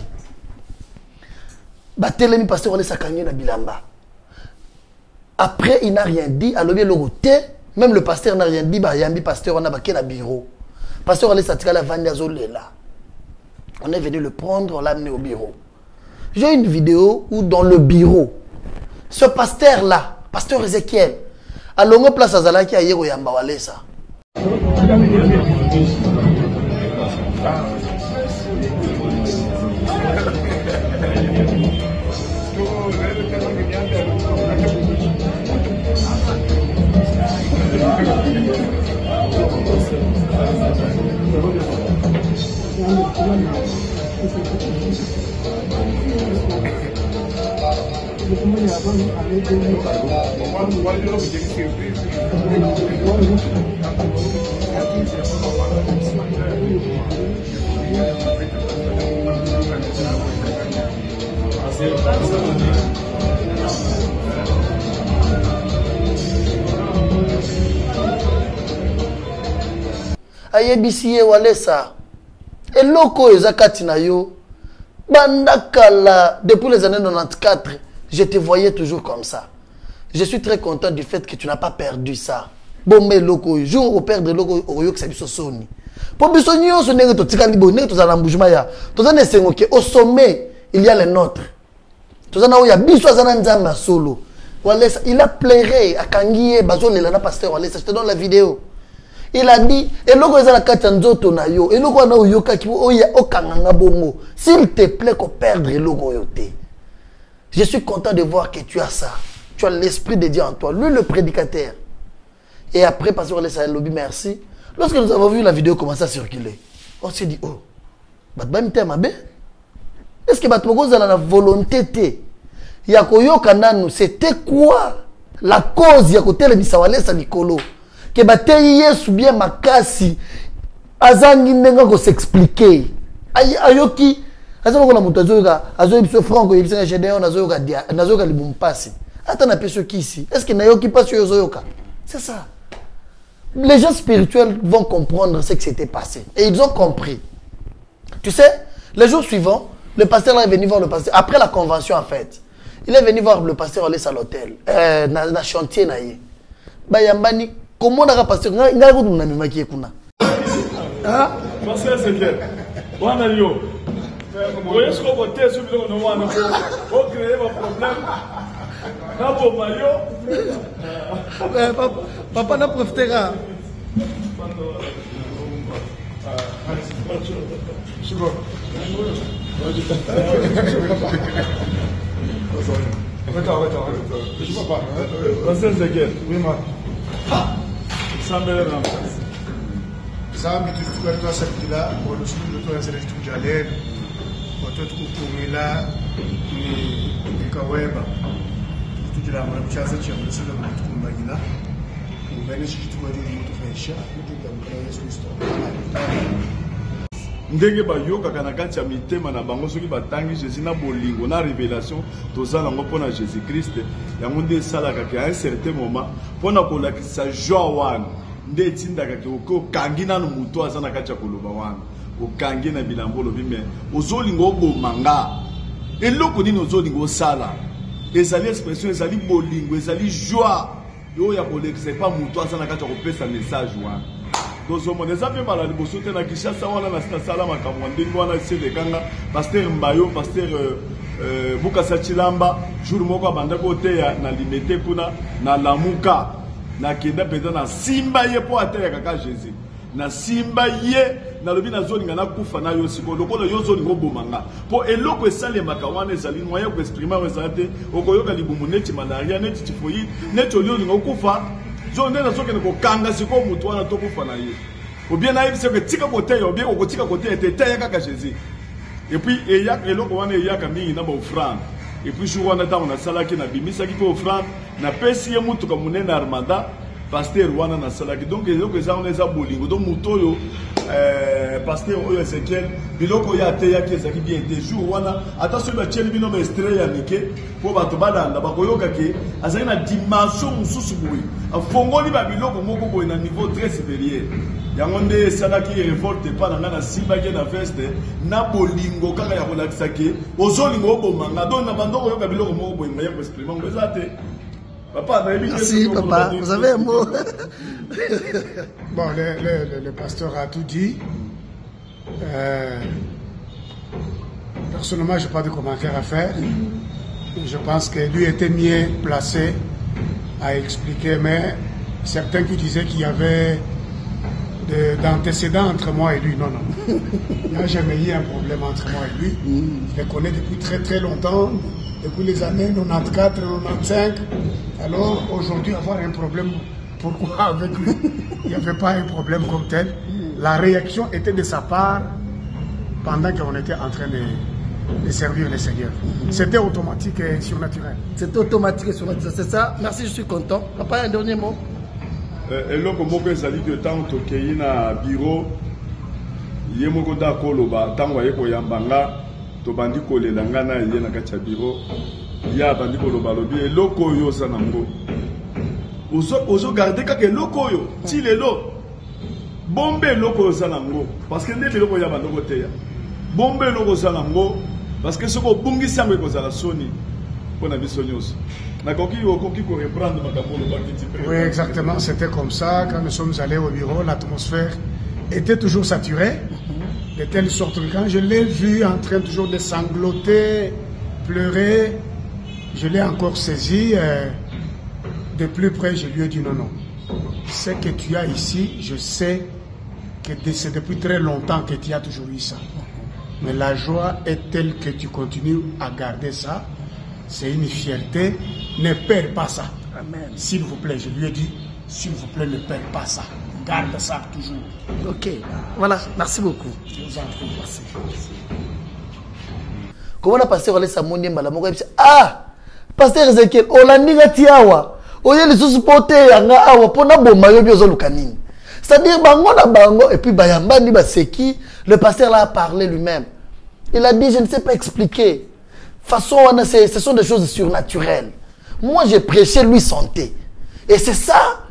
Speaker 4: Batelemi pasteur on est sakangé na bilamba. Après il n'a rien dit, à l'objet logoté, même le pasteur n'a rien dit, bah yambi pasteur on a baqué na bureau. Pasteur on est satika la vandi Azo là. On est venu le prendre, on l'a amené au bureau. J'ai une vidéo où dans le bureau, ce pasteur-là, pasteur Ézéchiel, à longue place à Zalaki à Yego Yamba Walesa. Ayebisiye Walesa. Et loko ezakati na yo. Bandakala, depuis les années 94, je te voyais toujours comme ça. Je suis très content du fait que tu n'as pas perdu ça. Bon, mais loko, jour où perdre loko, au soni. Pour bisoni, on se n'est que tu as libo, n'est que tu as l'embouchemaya. Tu as un au sommet, il y a les nôtres. Tu as un biso zananzamba solo. Walesa, il a pleuré à Kangié, Bazo, le lana pasteur Walesa. Je te donne la vidéo. Il a dit, et loko ezala katanzoto na yo, et loko na uyoka ki oya okanganga bongo. S'il te plaît qu'on perdre loko yote. Je suis content de voir que tu as ça. Tu as l'esprit de Dieu en toi. Lui, le prédicateur. Et après, pasteur Olesa Lobby, merci. Lorsque nous avons vu la vidéo commencer à circuler, on s'est dit, oh, est-ce que Batmoko a la volonté? Yakoyoka nanu, c'était quoi la cause Yakote le Bisawalesa Nikolo? Que Batei Yesu bien makasi, Azangi nenga ko s'expliquer. Ayoki, asa ko na moto azo biso franco yebisa Gédéon nazoyoka libumpasi ata na peso kisi est-ce que nayoki pas sur yozoyoka c'est ça. Les gens spirituels vont comprendre ce qui s'était passé et ils ont compris. Tu sais, les jours suivants, le pasteur est venu voir le pasteur après la convention en fait. Il est venu voir le pasteur aller à l'hôtel na chantier na ye. Ba yambani comment on a pasteur ngai ko na memaki kuna.
Speaker 1: Ah, pasteur c'est clair. Wana yo. Oye ce qu'on vote sur le nom wana pour créer un problème. Na bomba yo.
Speaker 10: Papa n'a profitera.
Speaker 3: C'est bon. Je vois pas.
Speaker 1: Pasteur c'est clair.
Speaker 3: Oui, moi.
Speaker 1: Ça me rend.
Speaker 3: Ça me dit que toi, cette là, pour le sud de toi, c'est le tout jalè. Pour toi, tout comme là, ni kaweba. Tout là, moi, je suis à c'est le monde comme bagina. Ou bien, je suis tout à dire, tout fait cher. Tout dans le cas, c'est
Speaker 1: ndenge bayoka na kati ya mitema na bango soki batangi Jésus na bolingo na révélation tozala ngo pona Jésus Christ yango nde salaka ke à un certain moment pona kolakisa joie wana nde tindaka ke okangi nanu muto aza na kati ya koloba wana okangi na bilambo lobi me ozolingo bomanga eloko nini ozolingo sala ezali expression ezali bolingo ezali joie yo ya kolekisa pa muto aza na kati ya kopesa message wana dozomona eza mpe bala liboso te na Kinshasa wana na sala makambo ndenge wana eselekanga pasteur Mbayo pasteur Bukasa Chilamba jour moko abanda koteya na limete kuna na lamuka na kenda peza na simba ye po ateya kaka Jésus na simba ye na lobi na zolinga na kufa na yo siko lokola yo zolinga obomanga po eloko esalemaka wana ezali moyen ko exprimer ezala te okoyoka libumu neti malaria neti typhoïde neti oliolinga okufa zo ndena soke ne kokanga siko mutu wana to kufa na ye ou bien na yebise ke tika kote yo bien okotika kote ete teya kaka Jésus et puis eya eloko wana eyaka mingi na ba offrande et puis jour wana tango na salaki na bimisaki pe offrande na pesi ye mutu ka munene armada pasteur wana na salaki donc eloko eza on eza bolingo donc mutu oyo pasteur oyo Ezekiel biloko ya te ya kezaki bien te jour wana attention ba tieli bino ba extrait ya mike po bato balanda bakoyoka ke azali na dimension mususu boye afongoli ba biloko moko boye na niveau très supérieur yango nde salaki révolte pa na na simbaki na veste na bolingo kaka ya kolakisa ke ozolingo obomanga donc na bando koyoka biloko moko boye ngaya ko exprimer ngeza te. Papa,
Speaker 10: merci papa, vous avez un mot.
Speaker 3: Bon, le pasteur a tout dit. Personnellement, je n'ai pas de commentaire à faire. Je pense que lui était mieux placé à expliquer, mais certains qui disaient qu'il y avait d'antécédents entre moi et lui, non. Il n'y a jamais eu un problème entre moi et lui. Je le connais depuis très très longtemps. Depuis les années 94, 95. Alors aujourd'hui, avoir un problème, pourquoi avec lui? Il n'y avait pas un problème comme tel. La réaction était de sa part pendant qu'on était en train de servir le Seigneur. C'était automatique et surnaturel.
Speaker 10: C'était automatique et surnaturel, c'est ça. Merci, je suis content. Papa, un dernier mot.
Speaker 1: Eloko moko ezali que tant tokei na bureau ye moko da koloba tango ye koyambanga to bandi kolela nga na ye na kati ya bureau ya bandi koloba lobi eloko oyo oza nango ozo garde kaka eloko oyo ti lelo bombe eloko oyo oza nango parce que nde eloko ya bandoko teya bombe eloko oza nango parce que soko obungisi yango ekozala soni mpona biso nyonso.
Speaker 3: Oui, exactement, c'était comme ça. Quand nous sommes allés au bureau, l'atmosphère était toujours saturée, de telle sorte que quand je l'ai vu en train toujours de sangloter, pleurer, je l'ai encore saisi. De plus près, je lui ai dit non. Ce que tu as ici, je sais que c'est depuis très longtemps que tu as toujours eu ça. Mais la joie est telle que tu continues à garder ça. C'est une fierté. Ne perds pas ça.
Speaker 10: Amen.
Speaker 3: S'il vous plaît, je lui ai dit, s'il vous plaît, ne perds pas ça. Garde ça toujours.
Speaker 10: Ok. Voilà, merci beaucoup.
Speaker 3: Je vous en prie, merci.
Speaker 4: Comment la pasteur allait s'amonger malamoka dit ah, pasteur Ezekiel, olandinga tiawa. Oye les sous-porté yanga awa pona bomba yo biozo lukanini. C'est-à-dire bango na bango et puis bayamba ni baseki, le pasteur là a parlé lui-même. Il a dit, je ne sais pas expliquer. Façon, ce sont des choses surnaturelles. Moi, j'ai prêché, lui santé. Et c'est ça.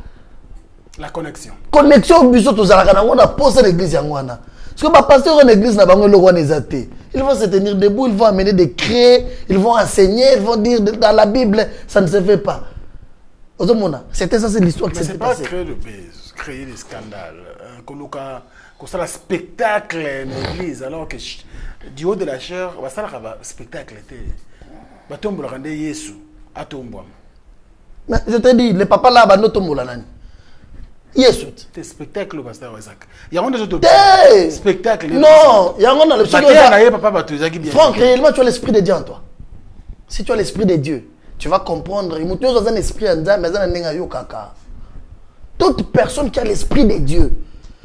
Speaker 9: La connexion.
Speaker 4: Connexion au bureau, tout ça, on a posé l'église. Parce que ma pasteur en église n'a pas le roi des athées. Ils vont se tenir debout, ils vont amener des crêts, ils vont enseigner, ils vont dire dans la Bible, ça ne se fait pas. C'était ça, c'est l'histoire qui s'est passée.
Speaker 9: Mais c'est pas créer le buzz, créer des scandales. Qu'on soit un spectacle en église, alors que du haut de la chair, ça va un spectacle. Batombo le rendait Yesu, à tombo.
Speaker 4: Mais je te dis, le papa là, no tombo la nani. Yesu.
Speaker 9: C'est spectacle, pasteur Isaac. Il y a des autres spectacles.
Speaker 4: Non, il y a un le
Speaker 9: Franck,
Speaker 4: réellement, tu as l'esprit de Dieu en toi. Si tu as l'esprit de Dieu, tu vas comprendre. Il y a un esprit en Dieu, mais il y a un kaka. Toute personne qui a l'esprit de Dieu,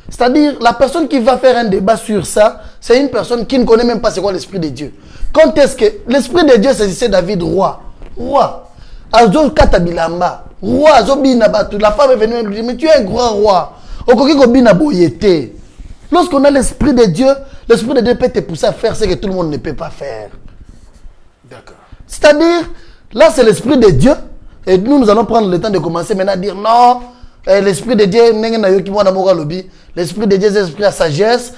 Speaker 4: c'est-à-dire la personne qui va faire un débat sur ça, c'est une personne qui ne connaît même pas c'est quoi l'esprit de Dieu. Quand est-ce que l'esprit de Dieu, c'est David, roi. Roi. Azo Katabilamba. Roi, Azobina Batu. La femme est venue et lui dit, mais tu es un grand roi. Lorsqu'on a l'esprit de Dieu peut te pousser à faire ce que tout le monde ne peut pas faire.
Speaker 9: D'accord.
Speaker 4: C'est-à-dire, là c'est l'esprit de Dieu. Et nous allons prendre le temps de commencer maintenant à dire non. L'esprit de Dieu, l'esprit de Dieu, c'est l'esprit à sagesse.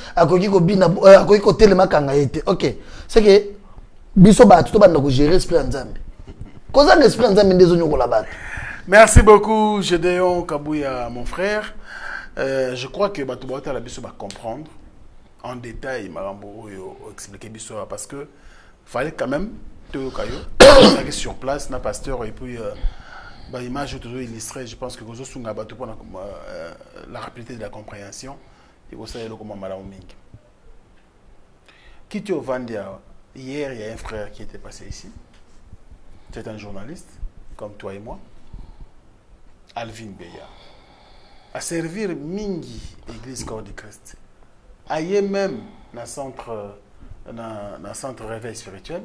Speaker 4: Ok. C'est que, biso ba tout ba gérer l'esprit en Zambie. Comment l'esprit en Zambie
Speaker 9: Merci beaucoup, Gédéon Kabouya, mon frère. Je crois que Batoubaouta la biso va comprendre en détail Marambo expliquer biso parce que fallait quand même sur place, na pasteur et puis image toujours illustrée. Je pense que Gozo Sunga Batou pour la rapidité de la compréhension et vous savez comment Malamou Ming. Kitio Vandia, hier il y a un frère qui était passé ici. C'est un journaliste comme toi et moi. Alvin Beya a servir Mingi Église Corps du Christ. Aïe même dans le centre réveil spirituel.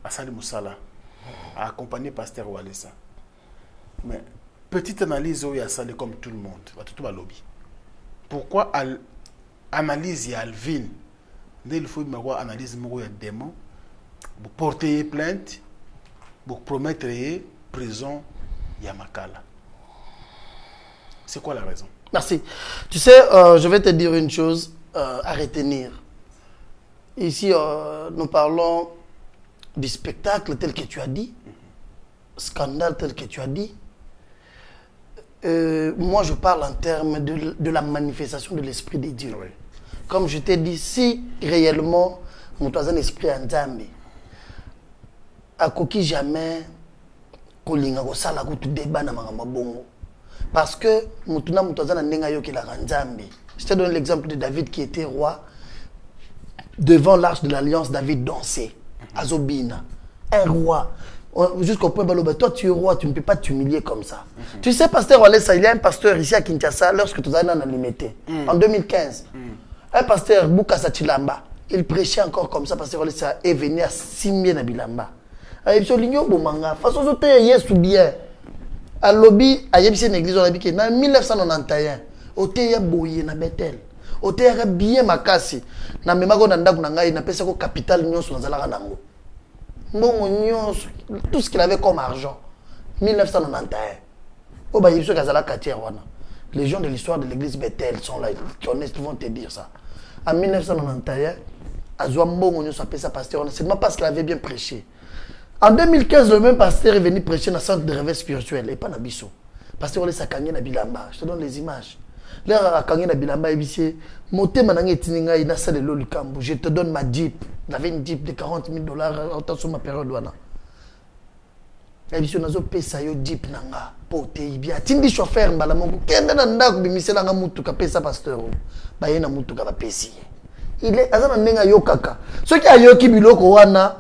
Speaker 9: À Sali Moussala a accompagné Pasteur Walesa. Mais petite analyse où il y a Sali comme tout le monde, tout le lobby. Pourquoi analyse Alvin? Il faut avoir analyse où il y a démon. Pour porter plainte, pour promettre prison Yamakala. C'est quoi la raison?
Speaker 4: Merci. Tu sais, je vais te dire une chose à retenir. Ici, nous parlons du spectacle tel que tu as dit, scandale tel que tu as dit. Moi, je parle en termes de la manifestation de l'Esprit de Dieu. Oui. Comme je t'ai dit, si réellement, nous avons un esprit en Zambie, à coquille jamais, kolinga ko sala ko tu débat na mangamba bongo parce que mutuna mutazana nenga yo ki la Nzambe. Je te donne l'exemple de David qui était roi devant l'arche de l'alliance. David dansait Azobina, un roi jusqu'au point où toi tu es roi, tu ne peux pas t'humilier comme ça. Tu sais, pasteur Walesa, il y a un pasteur ici à Kinshasa lorsque tu as un limité en 2015. Un pasteur Bukasa Chilamba, il prêchait encore comme ça. Pasteur Walesa est venu à Simie na Bilamba. Façon de Yesu bien. À lobby, à Yébissé Néglise, on a dit que en 1991, au Théa Boye na Bethel, au Théa bien Makasi, na Memago Nandaku Nangai, na Pesako capital Nyos Nazala Nango. Bon, tout ce qu'il avait comme argent, 1991. Au Bayibso Kazala Katiawana. Les gens de l'histoire de l'église Bethel sont là, ils vont te dire ça. En 1991, Azwa Mbongo Nyos appelé sa pasteur, c'est pas parce qu'il avait bien prêché. En 2015, le même pasteur est venu prêcher dans le centre de réveil spirituel et pas dans Bisso. Pasteur Ole Sakangé na Bilamba. Je te donne les images. Là, Sakangé na Bilamba, il dit Moté manangé tininga ina sale lo lukambo. Je te donne ma Jeep. J'avais une Jeep de 40 000 $ en temps sur ma période wana. Il dit nazo pesa yo Jeep nanga. Pote ibia. Tindi chauffeur mbala moko. Kende na ndako bimisela nga mutuka pesa pasteur. Ba yena mutuka ba pesi. Il est azana nenga yo kaka. Ceux qui a yo ki biloko wana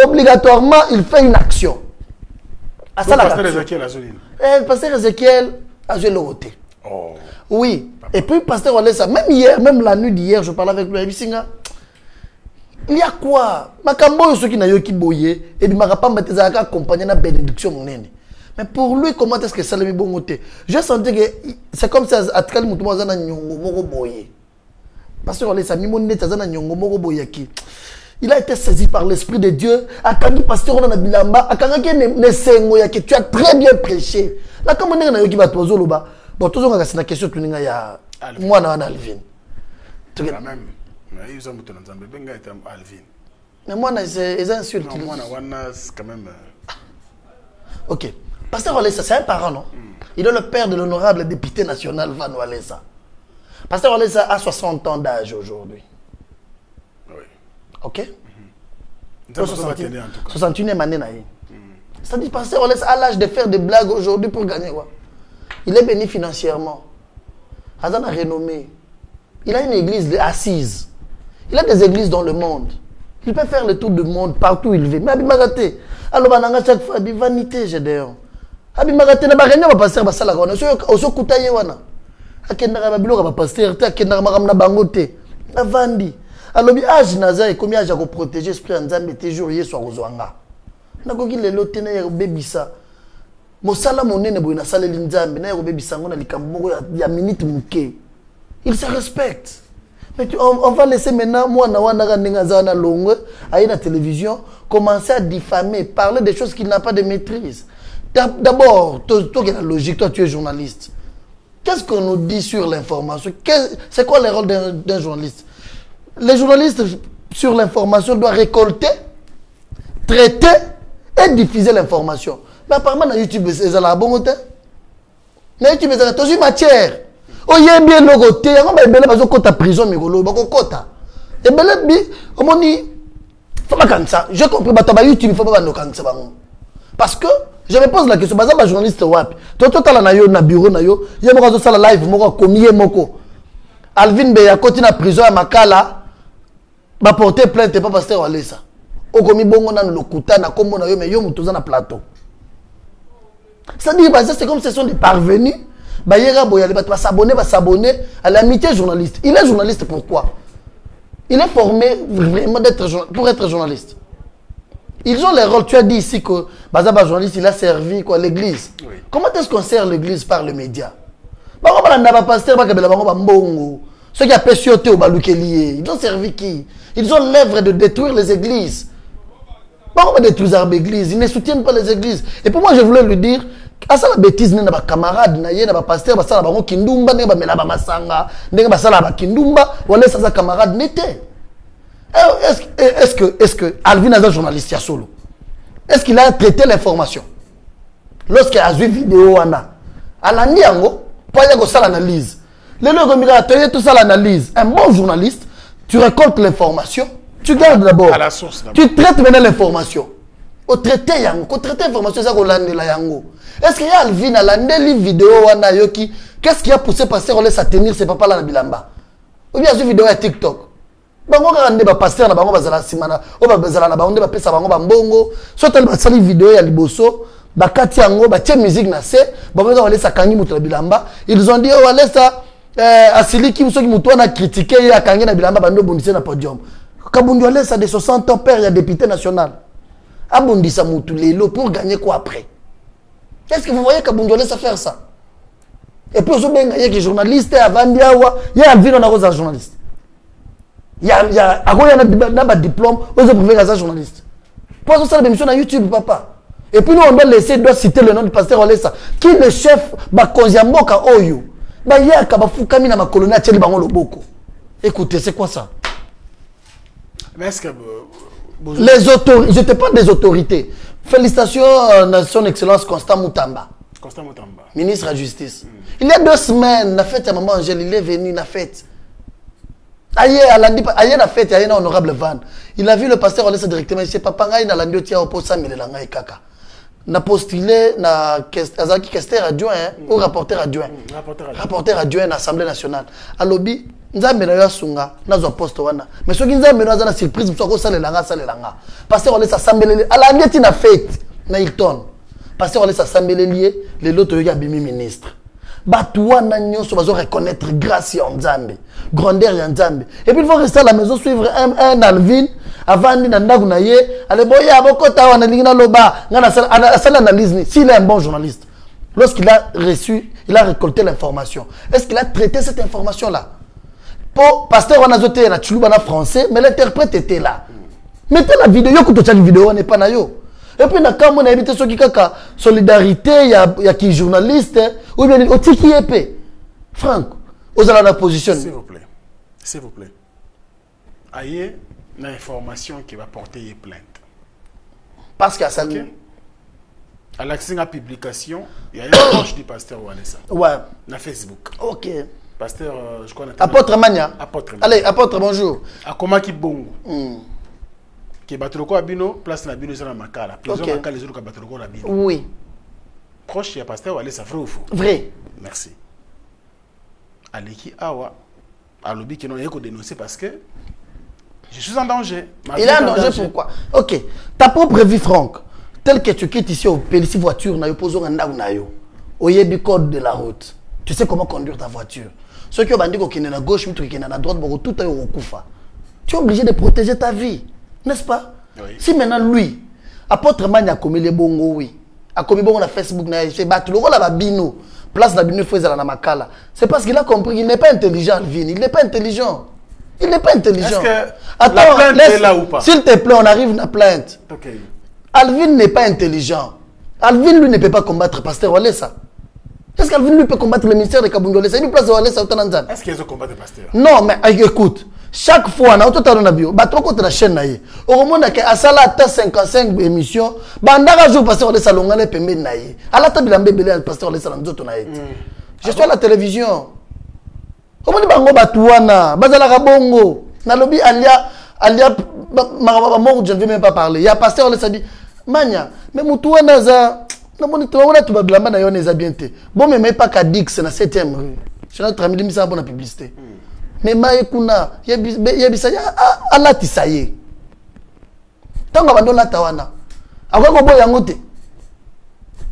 Speaker 4: obligatoirement, il fait une action. À ça,
Speaker 9: pasteur Ezekiel Azoline.
Speaker 4: Pasteur Ezekiel Azoline. Oh. Oui. Et puis, pasteur Walesa, même hier, même la nuit d'hier, je parlais avec lui. Il y a quoi? Makambo, ceux qui n'ont pas boyé, et il m'a pas accompagné dans la bénédiction. Mais pour lui, comment est-ce que ça lui bon côté? Je sentais que c'est comme ça, à Tkali Moutoumazana Nyongo boyé. Pasteur Olesa Mimone Tazana Nyongo Moko Boyaki. Il a été saisi par l'Esprit de Dieu. Akangi pasteur on a bilamba. Akangi ne sengo yaki. Tu as très bien prêché. Là comme on est na yoki ba tozo loba. Bon tozo ngaka c'est la question tu ninga ya moi na Alvin.
Speaker 9: Tu quand même. Mais ils ont muté dans Zambie benga était Alvin.
Speaker 4: Mais moi na c'est insulte.
Speaker 9: Non moi na wana quand même.
Speaker 4: OK. Pasteur Olesa c'est un parent non? Il est le père de l'honorable député national Van Walesa. Pasteur Olesa a 60 ans d'âge aujourd'hui. Ok? 61e année. C'est-à-dire, pasteur, on laisse à l'âge de faire des blagues aujourd'hui pour gagner quoi? Il est béni financièrement. Hazan a renommé. Il a une église assise. Il a des églises dans le monde. Il peut faire le tour du monde partout où il veut. Mais Abimagate, alors bananga chaque fois des vanités, j'ai d'ailleurs. Abimagate na ba réunion ba pasteur ba sala wana. Oso kutaye wana. Akendaka ba biloko ba pasteur te akendaka makam na bangote. Na vandi. Alors, âge naza et combien âge à protéger l'esprit en Zambie toujours hier soit rozwanga. Na koki lelo tena ya bebisa. Mosala monene boina sala linzambe na ya bebisa ngona likambo ya minute muke. Il se respecte. Mais on va laisser maintenant moi na wana kandenga zana longwe à la télévision commencer à diffamer, parler des choses qu'il n'a pas de maîtrise. D'abord, toi qui as la logique, toi tu es journaliste. Qu'est-ce qu'on nous dit sur l'information? C'est quoi le rôle d'un journaliste? Les journalistes sur l'information doivent récolter, traiter et diffuser l'information. Mais apparemment, dans YouTube, c'est la bonne côté. Dans YouTube, c'est la matière. Oh, il y a bien le côté. Il y a bien côté prison, mais il y a côté. Et bien, il faut pas comme ça. J'ai compris, YouTube, il faut pas comme ça. Parce que je me pose la question, par exemple, journaliste WAP. Toi, tu as un bureau, il y a un live, Alvin Beya, côté la prison à Makala. Va porter plainte pas pasteur Olesa. Okomi bongo na lokuta na kombo na yo mais yo mutoza na plateau. C'est-à-dire c'est comme ce sont des parvenus. Ba yera boyale ba s'abonner à l'amitié journaliste. Il est journaliste pourquoi? Il est formé vraiment pour être journaliste. Ils ont les rôles. Tu as dit ici que Bazaba journaliste il a servi quoi l'église. Oui. Comment est-ce qu'on sert l'église par le média? Ba ba na ba pasteur ba kabela bango ba mbongo. Ceux qui appellent Sioté au Baloukélié, ils ont servi qui? Ils ont l'œuvre de détruire les églises. Pourquoi détruire les églises? Ils ne soutiennent pas les églises. Et pour moi, je voulais lui dire, à ça la bêtise, il y a des camarades, il y a des pasteurs, il y a des kindumba, il y a des masanga, il y a des kindumba, il y a des camarades n'étaient. Est-ce que Alvin est un journaliste à solo? Est-ce qu'il a traité l'information? Lorsqu'il a vu vidéo, à la Niango, pas y a l'analyse. Les gens tout ça l'analyse. Un bon journaliste, tu récoltes l'information, tu gardes d'abord. À la source. Tu traites maintenant l'information. Au traité l'information, c'est la yango. Est-ce qu'il y a Alvin à la vidéo wana yoki? Qu'est-ce qui a poussé pasteur Olesa à tenir ses papas là na bilamba? Ou bien cette vidéo à TikTok? Bango kande ba pasteur na bango bazala simana, o bazala na bango ba pesa bango ba mbongo. Soit elle ba sali vidéo ya liboso. Bakati yango ba tie musique na se, bango Olesa kangi mutu na bilamba. Ils ont dit oh Olesa Asili qui a critiqué il a kangi na bilamba bando bondisa na podium. Kabundi Olesa de 60 ans père, il y a député national. Abondisa mutu lelo pour gagner quoi après? Est-ce que vous voyez Kabundi Olesa faire ça? Et puis il y a des journalistes avant diawa, il y a Alvin on a journaliste. Il y a un diplôme, on a prouvé que journaliste. Pour ça la émission sur YouTube papa. Et puis nous on doit citer le nom du pasteur Olesa qui est le chef Bakonziamboka Oyo. Écoutez, c'est quoi ça?
Speaker 9: Mais est-ce que
Speaker 4: les autorités, je te parle des autorités. Félicitations à son excellence Constant Moutamba.
Speaker 9: Constant Moutamba.
Speaker 4: Ministre de la Justice. Il y a 2 semaines, la fête à maman Angèle, il est venu, la fête. Aïe, la fête, aïe, honorable Van. Il a vu le pasteur Olesa directement, il sait pas, papa, il a landio tia au posa, mais il a kaka. Na postulé na Azaki Kester adjoint ou rapporteur adjoint. Rapporteur adjoint à l'Assemblée nationale. À lobby, nzambe na yo sunga na zo poste wana. Mais ce qui nzambe na za surprise mso ko salelanga. Pasteur Olesa sambelele ala ngeti na fête na Hilton. Pasteur Olesa sambelele les loto yo bimi ministre. Batu wana nyonso bazo reconnaître grâce ya nzambe, grandeur ya nzambe. Et puis il faut rester à la maison suivre un Alvin avant de ndaku na ye, ale boya bokota wana lingina loba, ngana sala analyse ni s'il est un bon journaliste. Lorsqu'il a reçu, il a récolté l'information. Est-ce qu'il a traité cette information là? Pour pasteur on a zoté na chuluba na français, mais l'interprète était là. Mettez la vidéo, yo kuto la vidéo n'est pas na yo. Et puis na quand on a évité ce qui kaka solidarité, il y a qui journaliste ou bien au tiki épée. Franck, aux allons la position.
Speaker 9: S'il vous plaît. S'il vous plaît. Aïe, une information qui va porter une plainte.
Speaker 4: Parce qu'il y a ça.
Speaker 9: Okay. À l'accès à la publication, il y a une proche du pasteur Walesa.
Speaker 4: Ouais.
Speaker 9: Na Facebook.
Speaker 4: Ok.
Speaker 9: Pasteur, je crois.
Speaker 4: Apôtre Mania.
Speaker 9: Apôtre.
Speaker 4: Allez, apôtre, bonjour.
Speaker 9: À comment qui bongo. Qui batroko abino, place na bino na makala. Prison makala les autres batroko abino.
Speaker 4: Oui.
Speaker 9: Proche du pasteur Walesa, vrai ou faux?
Speaker 4: Vrai.
Speaker 9: Merci. Aleki Awa, Alobi qui n'ont rien dénoncé parce que je suis en danger.
Speaker 4: Il est en danger pourquoi? Ok. Ta propre vie, Franck, tel que tu quittes ici au Pélissi voiture, na yo poso randa na yo. Oyebi code de la route. Tu sais comment conduire ta voiture. Ceux qui ont bandit qui sont à gauche, qui sont à droite, tout est au koufa. Tu es obligé de protéger ta vie, n'est-ce pas?
Speaker 9: Oui.
Speaker 4: Si maintenant lui, apôtre Mania a commis les bons, oui, a commis bon na Facebook, na fait battre le rôle à Babino, place la Bino faisait la makala. C'est parce qu'il a compris qu'il n'est pas intelligent, Alvin. Il n'est pas intelligent. Il n'est pas intelligent.
Speaker 9: Est-ce que
Speaker 4: attends,
Speaker 9: la plainte est là ou pas?
Speaker 4: S'il te plaît, on arrive à la plainte.
Speaker 9: Ok.
Speaker 4: Alvin n'est pas intelligent. Alvin, lui, ne peut pas combattre Pasteur Walesa. Est-ce qu'Alvin, lui, peut combattre le ministère de Kabungolesa? Il lui place Walesa au Tananzan.
Speaker 9: Est-ce qu'ils ont combattu Pasteur?
Speaker 4: Non, mais écoute, chaque fois, on a tout à bio, bateau contre la chaîne, au moment où à Sala 55 émissions, Bandara joue Pasteur Walesa Longale Pembe Naye. À la table, il y a Pasteur Walesa Lanzoto Naye. Je suis à la télévision. Comment dit Bango Batouana, Bazala Rabongo, Nalobi Alia, Mort, je ne vais même pas parler. Il y a Pasteur Walesa dit, Mania, mais Moutouana za. Non, tu vas blâmer na yone zabiente. Bon, mais pas qu'à Dix, c'est la 7e rue. Je suis en train de me faire bonne publicité. Mais Maïkouna, Yabisa, Allah Tissaye. Tant qu'on va la tawana. Avant qu'on boye yangote.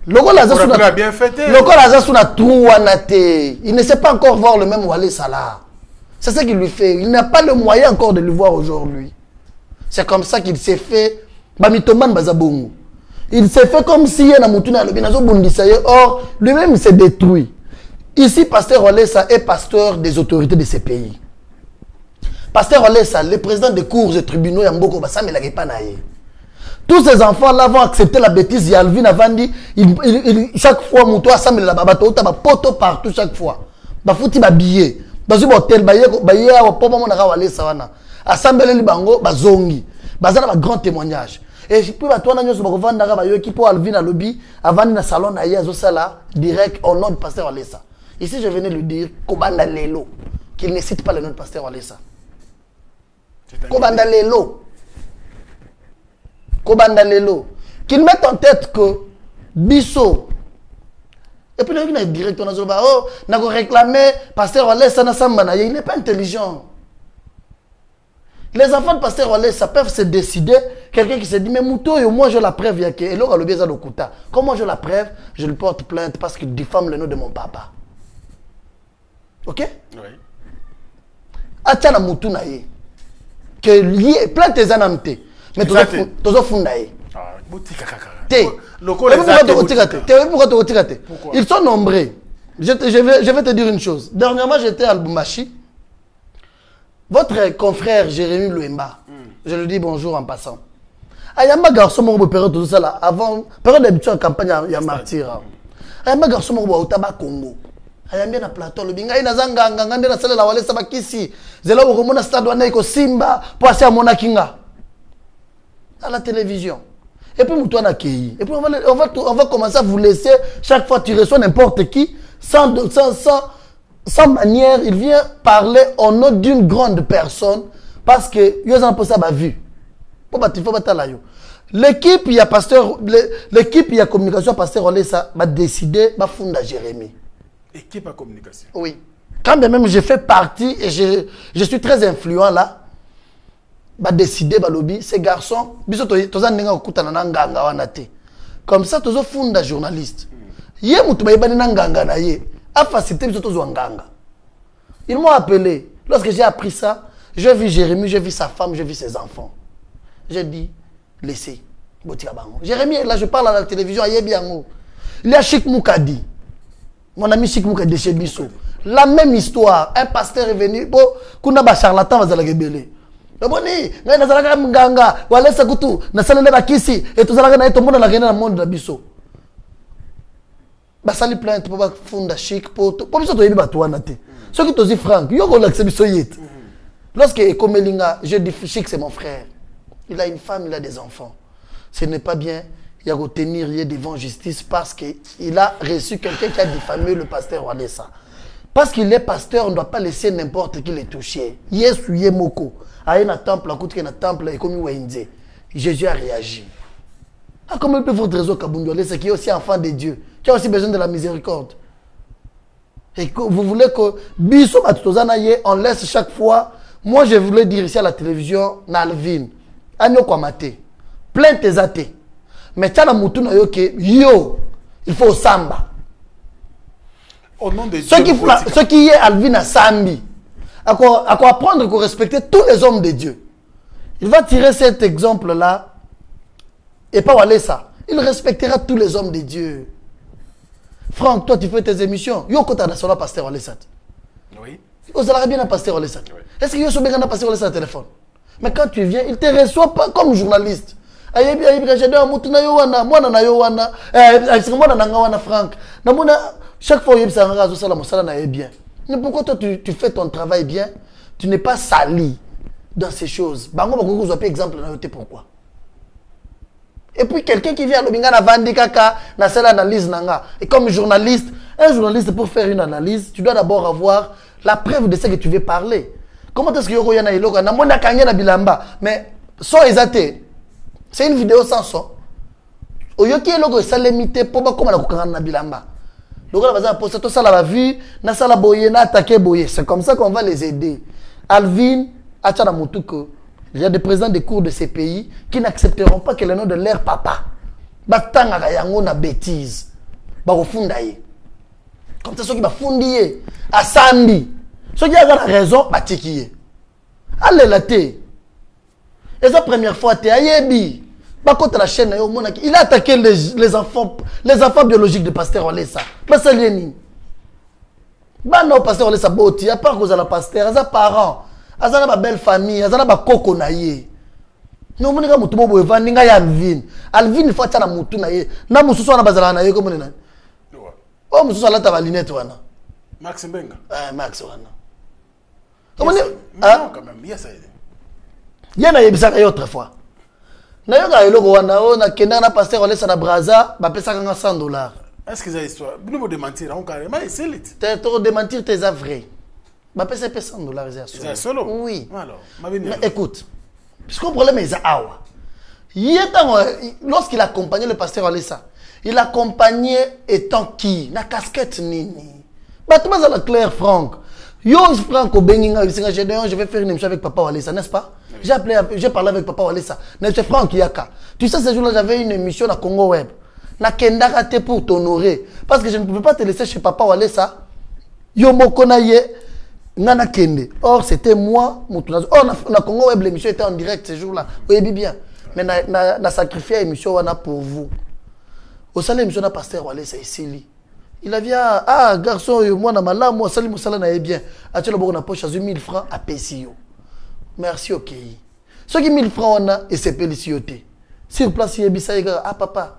Speaker 4: Logo la zasuna.
Speaker 9: Bien fêté.
Speaker 4: Logo la zasuna trouanate. Il ne sait pas encore voir le même Wale Salah. C'est ça qu'il lui fait. Il n'a pas le moyen encore de le voir aujourd'hui. C'est comme ça qu'il s'est fait. Bamitoman Bazabongo. Il s'est fait comme si il y a un or, lui-même il s'est détruit. Ici, Pasteur Walesa est pasteur des autorités de ces pays. Pasteur Walesa, le président des cours et tribunaux, tous ces enfants-là vont accepter la bêtise. Yalvin Avandi, chaque fois, Moutou a samé la babato, t'as poto partout chaque fois. Bafouti ba billet. Dans un hôtel, baye a papa mon ara Walesa wana. Assemblée li bango, bazongi. Bazana ba grand témoignage. Et puis, toi, qui pour Alvin à lobby, avant dans salon, direct au nom du pasteur Walesa. Ici, je venais lui dire, Kobanda Lelo, qu'il ne cite pas le nom du pasteur Walesa. Kobanda Lelo. Kobanda Lelo. Qu'il mette en tête que Bisso. Et puis, il est direct, on a dit, oh, on a réclamé, pasteur Walesa, il n'est pas intelligent. Les enfants de pasteur Walesa peuvent se décider. Quelqu'un qui se dit, mais Mouto, moi j'ai la preuve. Et là, on a le Kuta. Comment j'ai la preuve? Je lui porte plainte parce qu'il diffame le nom de mon papa. Ok?
Speaker 9: Oui.
Speaker 4: Atchana Moutou naye. Que lié, plainte des anamtés. Mais tous les fonds naye. Ils sont nombreux. Je vais te dire une chose. Dernièrement, j'étais à Lubumbashi. Votre confrère Jérémy Louemba, je lui dis bonjour en passant. Il y a un garçon qui a période tout ça là, avant, période d'habitude en campagne, il y a un martyr. Il y a un garçon qui a été au Congo. Il y a un plateau, il y a un zanga, il y a un salle la Walesa Bakisi. C'est là où on a stade où Simba pour passer à Monakinga. À la télévision. Et puis on a accueilli. Et puis on va commencer à vous laisser, chaque fois que tu reçois n'importe qui, sans manière, il vient parler au nom d'une grande personne parce que il y a un peu ça vu. L'équipe, il y a pasteur, l'équipe, il y a communication, pasteur Walesa va décider, va fonder Jérémy.
Speaker 9: Équipe à communication.
Speaker 4: Oui. Quand bien même je fais partie et je suis très influent là, va décider, va lobby, ces garçons, comme ça, tous funda journaliste. Yé moutou ba nanganga na yé. A facilité ils m'ont appelé. Lorsque j'ai appris ça, j'ai vu Jérémy, j'ai vu sa femme, j'ai vu ses enfants. J'ai dit, laissez. Jérémy, là je parle à la télévision, il y a Chic Moukadi. Mon ami Chic Moukadi de chez Bissot. La même histoire. Un pasteur est venu. Bon, kuna ba charlatan va zalaka belé. Boni, ngai nazalaka mganga, walesa kutu, nasalele bakisi, et tozalaka na etomona la rena na monde na biso. Basali plainte pour ba funda chic pour biso to yebi batwana te. Ce qui tozi franc, yo ko l'accès biso yet. Lorsque Komelinga, je dis chic c'est mon frère. Il a une femme, il a des enfants. Ce n'est pas bien. Il y a retenir devant justice parce qu'il a reçu quelqu'un qui a diffamé le pasteur Walesa. Parce qu'il est pasteur, on ne doit pas laisser n'importe qui les toucher. Yesu Yemoko. A un temple, à côté d'un temple, et comme il Jésus a réagi. Ah, comment peut votre réseau Kabundu Walesa qui est aussi enfant de Dieu, qui a aussi besoin de la miséricorde? Et que vous voulez que Bisso Matutozanaye, on laisse chaque fois. Moi, je voulais dire ici à la télévision, Nalvin, Agno Kwamate, plein tes athées. Mais tu as la moutoune yo, il faut samba.
Speaker 9: Au nom de Dieu.
Speaker 4: Ce qui est Alvin à Sambi, à quoi apprendre qu'on respecter tous les hommes de Dieu. Il va tirer cet exemple-là et pas aller ça. Il respectera tous les hommes de Dieu. Franck, toi tu fais tes émissions. Yo kota na sola pasteur Walesa.
Speaker 9: Oui.
Speaker 4: Vous allez bien à pasteur Walesa. Est-ce que yo so bien à pasteur Walesa téléphone? Mais quand tu viens, il te reçoit pas comme journaliste. Chaque fois bien. Mais pourquoi toi tu fais ton travail bien, tu n'es pas sali dans ces choses. Exemple pourquoi. Et puis quelqu'un qui vient à l'obinga na vandi kaka na cette analyse nanga. Et comme journaliste, un journaliste pour faire une analyse, tu dois d'abord avoir la preuve de ce que tu veux parler. Comment est-ce que yoko yana iloko na mona kanya na bilamba, mais sans exaté. C'est une vidéo sans son. Oyoki eloko salemité pour ba comme la kokanga na bilamba. Loko la pour ça tout ça la vue, na sala boye na attaquer boye. C'est comme ça qu'on va les aider. Alvin Achana Mutuko, il y a des présidents des cours de ces pays qui n'accepteront pas que le nom de leur papa batanga yango na bêtise. Ba kofundaye. Comme ça ceux qui ba fundiye à Sambi. Ceux qui ont la raison batikiye. Allez la té. Et la première fois, tu as yebi. Contre la chaîne, il a attaqué les enfants biologiques de pasteur Walesa. Basalini. Bano pasteur Walesa boti, à part cause de la pasteur, à parents, à ma belle famille, à ma coco naïe. Non, mon gars, mutumo boy van ninga ya Alvin. Alvin faut tana mutu naïe. Na mususu na bazala naïe comme nena. Oh mususu la ta valinette wana.
Speaker 9: Max Mbenga.
Speaker 4: Max wana.
Speaker 9: Comment non quand même, yes.
Speaker 4: Il y en a eu autre fois. Na yoka eloko wana na kenda na pasteur Walesa na Braza, ba pesa kanga $100.
Speaker 9: Est-ce que ça histoire? Nous me démentir, on carrément c'est lit.
Speaker 4: T'es trop démentir tes avrais. Ba pesa $100
Speaker 9: c'est solo.
Speaker 4: Oui.
Speaker 9: Alors,
Speaker 4: mais écoute. Parce que le problème est awa. Lorsqu'il accompagnait le pasteur Walesa, il accompagnait étant qui? Na casquette nini. Ba tu vas à la Claire Franck. Yo Franck Obenginga, je vais faire une émission avec Papa Walesa, n'est-ce pas? J'ai parlé avec Papa Walesa. C'est Franck Yaka. Tu sais, ce jour-là, j'avais une émission à Congo Web. Na Kendakate pour t'honorer. Parce que je ne pouvais pas te laisser chez Papa Walesa. Yo Mokonaye, Nana Kende. Or, c'était moi, Moutonazo. Or, na Congo Web, l'émission était en direct ce jour-là. Oui, bien. Mais na sacrifié l'émission pour vous. Au salé, l'émission na pasteur Walesa ici. Il a dit, garçon, moi, na mala, moi, sali, moussala, na bien. Atiens le bon, na poche, 1000 francs à PCO. Merci, ok. Ceux qui 1000 francs, on a, et c'est pélicioté. Sur place, il y a bisa, papa,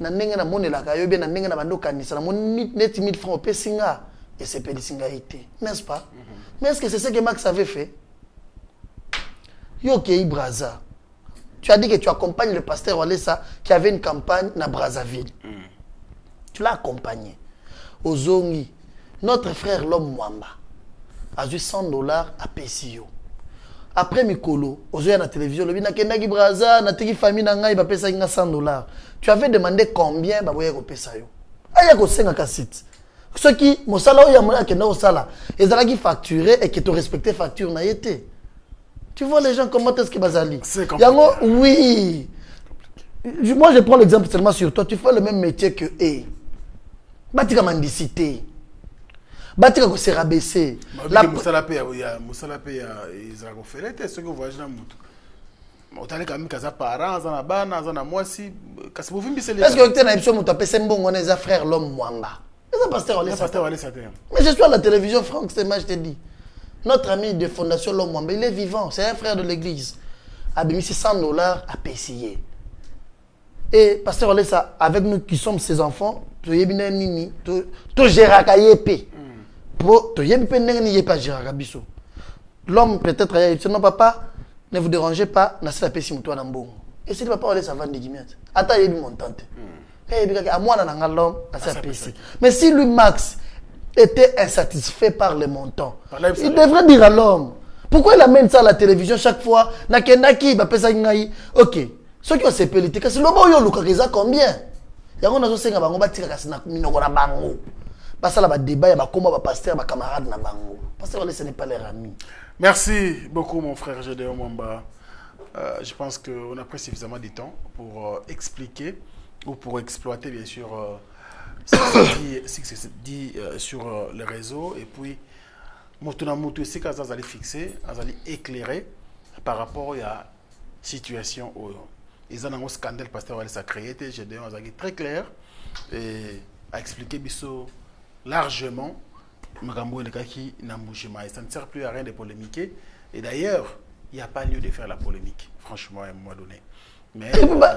Speaker 4: na nenga na mone la kayo, na nenga na bando kanisa, na mone net 1000 francs au Pessinga, et c'est pélicingaïté. N'est-ce pas? Mais est-ce que c'est ce que Max avait fait? Yo, ok, Braza. Tu as dit que tu accompagnes le pasteur Walesa qui avait une campagne na Brazzaville. Tu l'as accompagné. Ozongi, notre frère l'homme Mwamba a eu $100 à PCO. Après Mikolo, Ozoya na télévision, le bina kendaki Braza, na teki famille na ngai ba pesa nga $100. Tu avais demandé combien ba boya ko pesa yo. Aya ko senga ka site. Ceux qui mosala o ya mona kenda o sala, ezalaki facturé et qui te respecté facture na yete. Tu vois les gens comment est-ce que bazali? Yango oui. Moi je prends l'exemple seulement sur toi, tu fais le même métier que eux. Batika mendicité. Batika ko se rabaisser.
Speaker 9: La musala pe ya Israël fait ce que voyage na mutu. Otale kami kaza parents za na bana za na mwasi kasi bovimbi c'est.
Speaker 4: Est-ce que tu na option mutu apese mbongo na za frère l'homme Mwamba? pasteur Olé
Speaker 9: Pasteur Olé.
Speaker 4: Mais je suis à la télévision, Franck Stéma, je te dis. Notre ami de Fondation L'Homme Mwamba, il est vivant, c'est un frère de l'église. A mis $100 à payer. Et pasteur Olé, avec nous qui sommes ses enfants, tu es bien nini, tu gères épée. Tu es bien pas gérer l'homme peut-être a dit non papa, ne vous dérangez pas, n'a pas payé mon bon. Et c'est le papa Olé ça va des guillemets. Attends, il est montante. À moi, mais si lui, Max, était insatisfait par les montants, il devrait dire à l'homme. Pourquoi il amène ça à la télévision chaque fois? Ok. Ceux qui ont ces politiques, c'est le bon yo Luka combien? Il y a un autre qui a débat, il y a un pasteur, il y a un camarade. Pasteur, ce n'est pas les amis.
Speaker 9: Merci beaucoup, mon frère Gédéon Mwamba. Je pense qu'on a pris suffisamment de temps pour expliquer ou pour exploiter, bien sûr, ce qui se dit sur les réseaux. Et puis, Motuna Moutou, c'est qu'ils allaient fixer, ils allaient éclairer par rapport à la situation. Ils ont un scandale, pasteur Olé, ça a créé, Gédéon, ils allaient très clair et à expliquer largement. Ça ne sert plus à rien de polémiquer. Et d'ailleurs, il n'y a pas lieu de faire la polémique, franchement, à un moment donné. Mais on a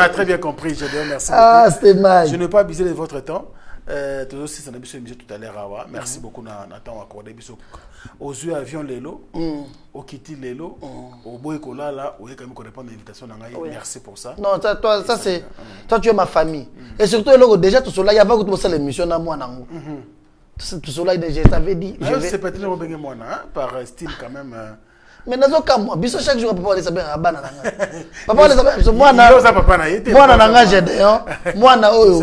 Speaker 9: très bien compris, je dis merci beaucoup. Je ne vais pas abuser de votre temps. Tout aussi, ça a été tout à l'heure. Merci beaucoup Nathan accordé aux yeux avions Lélo, au Kitty Lélo, au Boykola là, où il y a quand même répondre à l'invitation. Merci pour ça.
Speaker 4: Non, toi, ça c'est toi tu es ma famille. Et surtout déjà tout cela, il y avait tout ça l'émission à moi nango. Tout cela déjà t'avais dit.
Speaker 9: C'est peut-être le bien moi par style quand même.
Speaker 4: Mais nazo comme moi, biso chaque jour papa les saber abana nanga. Papa les saber moi na nanga Gédéon, moi na oyo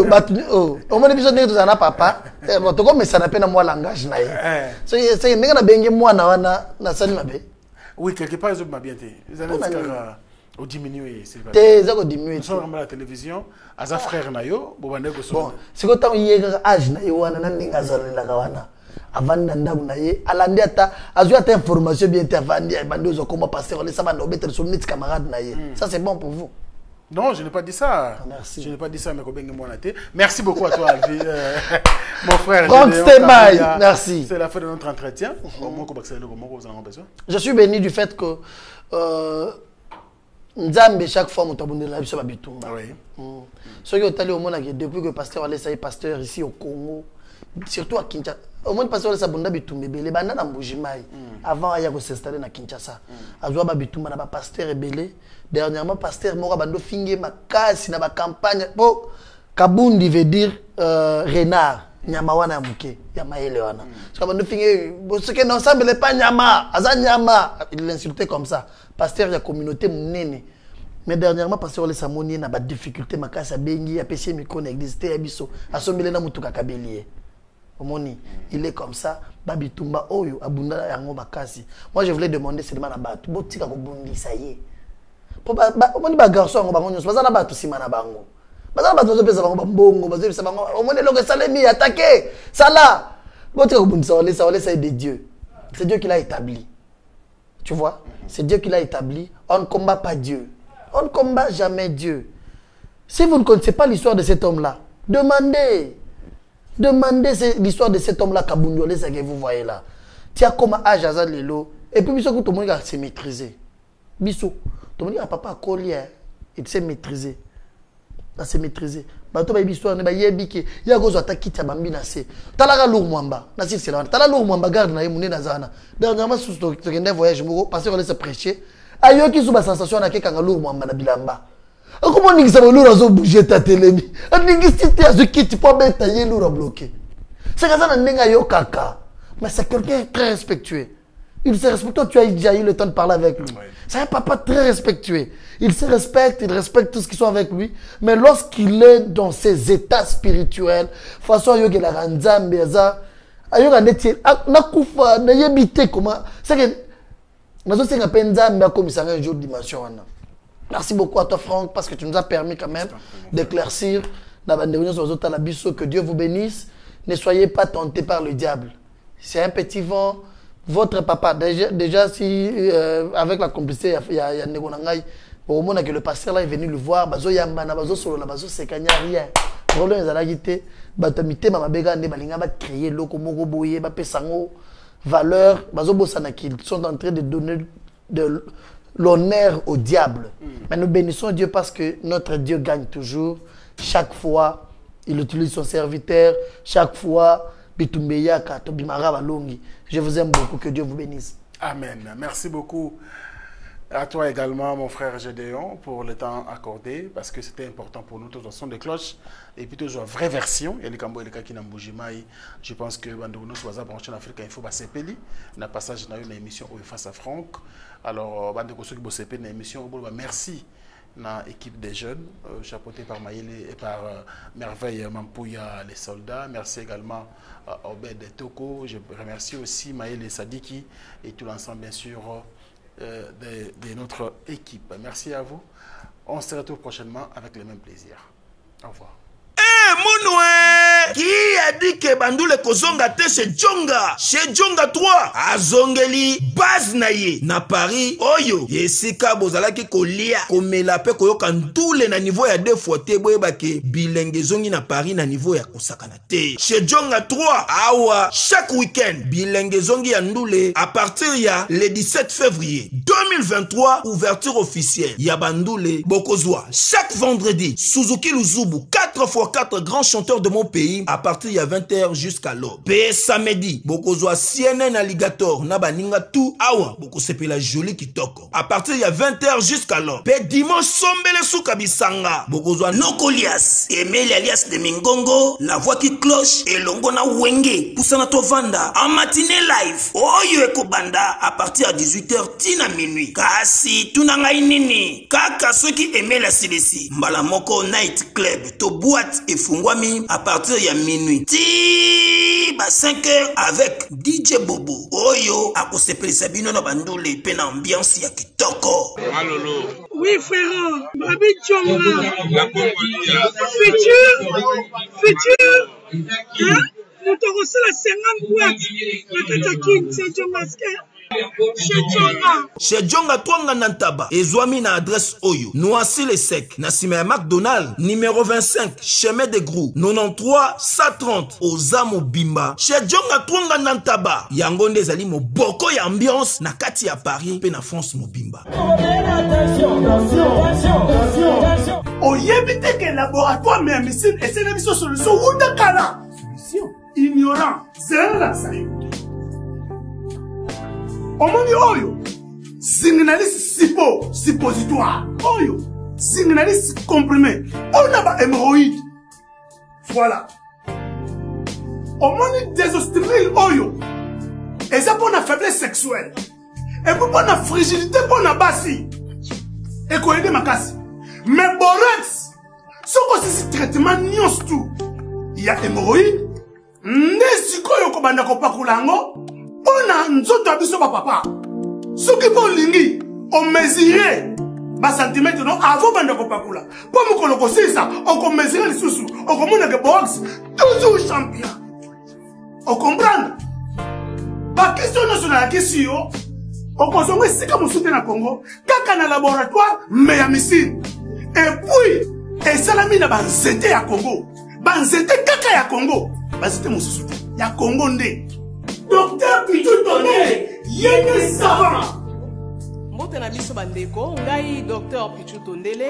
Speaker 4: batu o moni biso ndenge tozana papa, to comme ça na pena moi langage na ye. C'est ndenge na benge moi na wana na sali mabe.
Speaker 9: Oui, quelque part ils ont bien été. Ils ont au diminuer, c'est pas.
Speaker 4: T'es au diminuer.
Speaker 9: Nous sommes à la télévision, à sa frère nayo, bon
Speaker 4: c'est quand on y est âge na yo wana ndinga zali la kawana. Avant d'andam naie, alandi ata, azu ata information bien t'avandi, bandi ozo comment passer, on les savants obéter sur net camarade naie. Ça c'est bon pour vous.
Speaker 9: Non, je n'ai pas dit ça.
Speaker 4: Merci.
Speaker 9: Je n'ai pas dit ça, mais merci beaucoup à toi, mon frère.
Speaker 4: Merci.
Speaker 9: C'est la fin de notre entretien.
Speaker 4: Je suis béni du fait que Nzambe chaque fois mon tabou de la biso babitumba.
Speaker 9: Oui.
Speaker 4: Ceux qui ont allé au monde depuis que pasteur Olé ça est pasteur ici au Congo, surtout à Kinshasa. Au moins pasteur Olé ça bunda bitumba belé banda na Mbujimai. Avant il y a s'installer na Kinshasa. Azwa babitumba na ba pasteur ebelé. Dernièrement pasteur moko bando finge makasi na ba campagne. Bon Kabundi veut dire renard. Nyama wana muke ya maele wana. Parce que bando finge ce que non semble pas nyama, aza nyama. Il l'insultait comme ça. Pasteur de la communauté munene. Mais dernièrement pasteur Olé Samoni na ba difficulté makasa bengi ya pesi micro na exister ya biso. Asombele na mutuka kabelier. Omoni, il est comme ça, babitumba oyo abunda yango bakasi. Moi je voulais demander seulement na batu, botika ko bundi ça y est. Po omoni ba garçon ngo bango nyonso bazana batu sima na bango. Bazana batu zo pesa bango mbongo, bazo pesa bango. Omoni longo salemi attaquer. Sala. Botika ko bundi ça c'est de Dieu. C'est Dieu qui l'a établi. Tu vois? C'est Dieu qui l'a établi. On ne combat pas Dieu. On ne combat jamais Dieu. Si vous ne connaissez pas l'histoire de cet homme-là, demandez. Demandez l'histoire de cet homme-là, Kabundolé, ce que vous voyez là. Tu as comme âge à Lelo. Et puis, tout le monde s'est maîtrisé. Bissou, tout le monde a papa collier. Il s'est maîtrisé. Il s'est maîtrisé. Bato ba histoire ne ba yebiki. Ya gozo ataki ta bambi na se. Talaga lour mwamba. Na si c'est là. Talaga lour mwamba garde na yemune na zana. Dernièrement sous to kende voyage moko parce qu'on laisse prêcher. Ayo ki sous ba sensation na ke kanga lour mwamba na bilamba. Comment on dit que ça va nous bouger ta télé? On dit que si tu as ce qui tu peux mettre ta yé lourd bloqué. C'est comme ça n'a yo kaka. Mais c'est quelqu'un très respectueux. Il se respecte. Toi, tu as déjà eu le temps de parler avec lui. C'est un papa très respectueux. Il se respecte, il respecte tous qui sont avec lui. Mais lorsqu'il est dans ses états spirituels, façon yo que la ranzambe ça, ayo ka neti na kufa na yebite comment. C'est que nazo senga penza mba comme ça un jour dimension wana. Merci beaucoup à toi Franck parce que tu nous as permis quand même d'éclaircir que Dieu vous bénisse. Ne soyez pas tentés par le diable. C'est un petit vent, votre papa, déjà si avec la complicité, il y a Negonangai, au moment que le pasteur là est venu le voir, bazo yambana, bazo solo la bazo sekanya rien. Problème est à la guité, batamité mama bega ne balinga ba créer loko moko boye ba pesango valeur, bazo bosana qu'ils sont en train de donner de l'honneur au diable. Mais nous bénissons Dieu parce que notre Dieu gagne toujours. Chaque fois, il utilise son serviteur. Chaque fois, Bitumbeyaka, Tobimara Balongi. Je vous aime beaucoup. Que Dieu vous bénisse.
Speaker 9: Amen. Merci beaucoup à toi également, mon frère Gédéon, pour le temps accordé, parce que c'était important pour nous, toujours son de cloche, et puis toujours vraie version. Il y a les Cambo et les Kaki Namboujimaï. Je pense que Bandouno soit branché en Afrique, il faut passer Peli. Na passage dans une émission où il face à Franck. Alors, Bandouno qui bosse Peli, une émission où merci. Na équipe des jeunes, chapeautée par Maïle et par Merveille Mampouya, les soldats. Merci également à Obed Toko. Je remercie aussi Maïle Sadiki et tout l'ensemble, bien sûr, de notre équipe. Merci à vous. On se retrouve prochainement avec le même plaisir. Au revoir.
Speaker 2: Monoué qui a dit que Bandoule kozonga te chez Djonga 3 azongeli base na ye na Paris oyo yesika bozalaki kolia komela pe koyoka ndule na niveau ya 2 fois te boyeba ke bilenge zongi na Paris na niveau ya kosakana te chez Djonga 3 awa chaque week-end bilenge zongi ya ndule à partir ya le 17 février 2023 ouverture officielle ya Bandoule bokozwa chaque vendredi Suzuki Luzubu 4x4 grands chanteurs de mon pays à partir de 20h jusqu'à l'aube. Pe samedi, bokozwa CNN Alligator na baninga tout awa boko sepela joli kitoko. À partir de 20h jusqu'à l'aube. Pe dimanche sombele souka bisanga. Bokozwa Nokolias, Emile alias de Mingongo, la voix qui cloche et longo na wenge. Poussana tovanda en matinée live. Oyo ekobanda à partir de 18h tina minuit. Kasi tunanga inini. Kaka ceux qui aimaient la CDC. Mbalamoko Night Club to boîte et fungwami à partir de minuit. Ti ba 5h avec DJ Bobo. Oyo akosepelisa bino na Bandoule pe na ambiance ya kitoko.
Speaker 6: Malolo. Oui frère, Babi Djonga. La Congolia. Futur. Hein? Nous t'avons reçu la 50 boîtes. La Katakine, c'est Djonga.
Speaker 2: Chez Djonga Twanga Nantaba, Ezwami na adresse Oyo, Noisy les Secs, Nassime McDonald, numéro 25, chemin de Grou, 93 130, Ozamo Bimba. Chez Djonga Twanga Nantaba, Yangonde Zali mo boko ya ambiance, na kati ya Paris, pe na France Mobimba.
Speaker 7: Oyebite que laboratoire mais missile et c'est la mission solution ou de Kala. Solution. Ignorant, c'est la saille. Omoni oyo signaliste sipo suppositoire oyo signaliste comprimé on a ba hémorroïde voilà omoni désostrimil oyo et ça pour la faiblesse sexuelle et pour la fragilité pour la basi et quoi aider makasi mais borex ce que c'est traitement nyos tout il y a hémorroïde nesiko yo ko banda ko pakulango on a nzoto abiso ba papa. Ce qui bon lingi, on mesure bas centimètre non avant bande kopakula. Pour me koloko ça, on mesure les sous, on commande que box toujours champion. On comprend? Pas question nationale la question. On consomme si comme soutien na Congo, kaka na laboratoire mais ya missile. Et puis et salami na banzete ya Congo. Banzete kaka ya Congo. Banzete mon soutien. Ya Congo ndé. Docteur Pichou Tondele, yéne savant.
Speaker 5: Mbote na biso bandeko, ngai Docteur Pichou Tondele,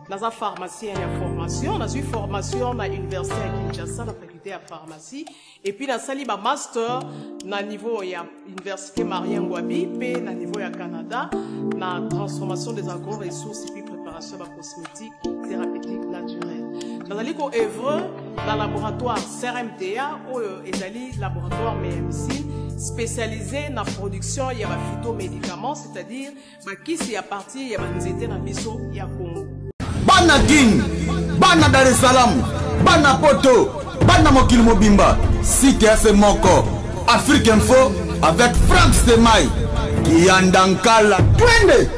Speaker 5: naza pharmacien ya formation, nazui formation na université ya Kinshasa na faculté ya pharmacie, et puis nasali ba master na niveau ya université Marien Ngouabi, pe na niveau ya Canada, na transformation des agro-ressources et puis préparation de cosmétiques thérapeutiques naturelles. Nazali ko œuvre dans le laboratoire CRMTA ou ezali laboratoire MMC spécialisé dans la production de phytomédicaments, c'est-à-dire qui à partir de nzete na biso ya Congo.
Speaker 8: Bana King, Bana Dar es Salaam, Bana Poto, Bana Mokili Mobimba, CTF Moko, Afrique Info avec Franck Stemai, Kiandankala, Twende.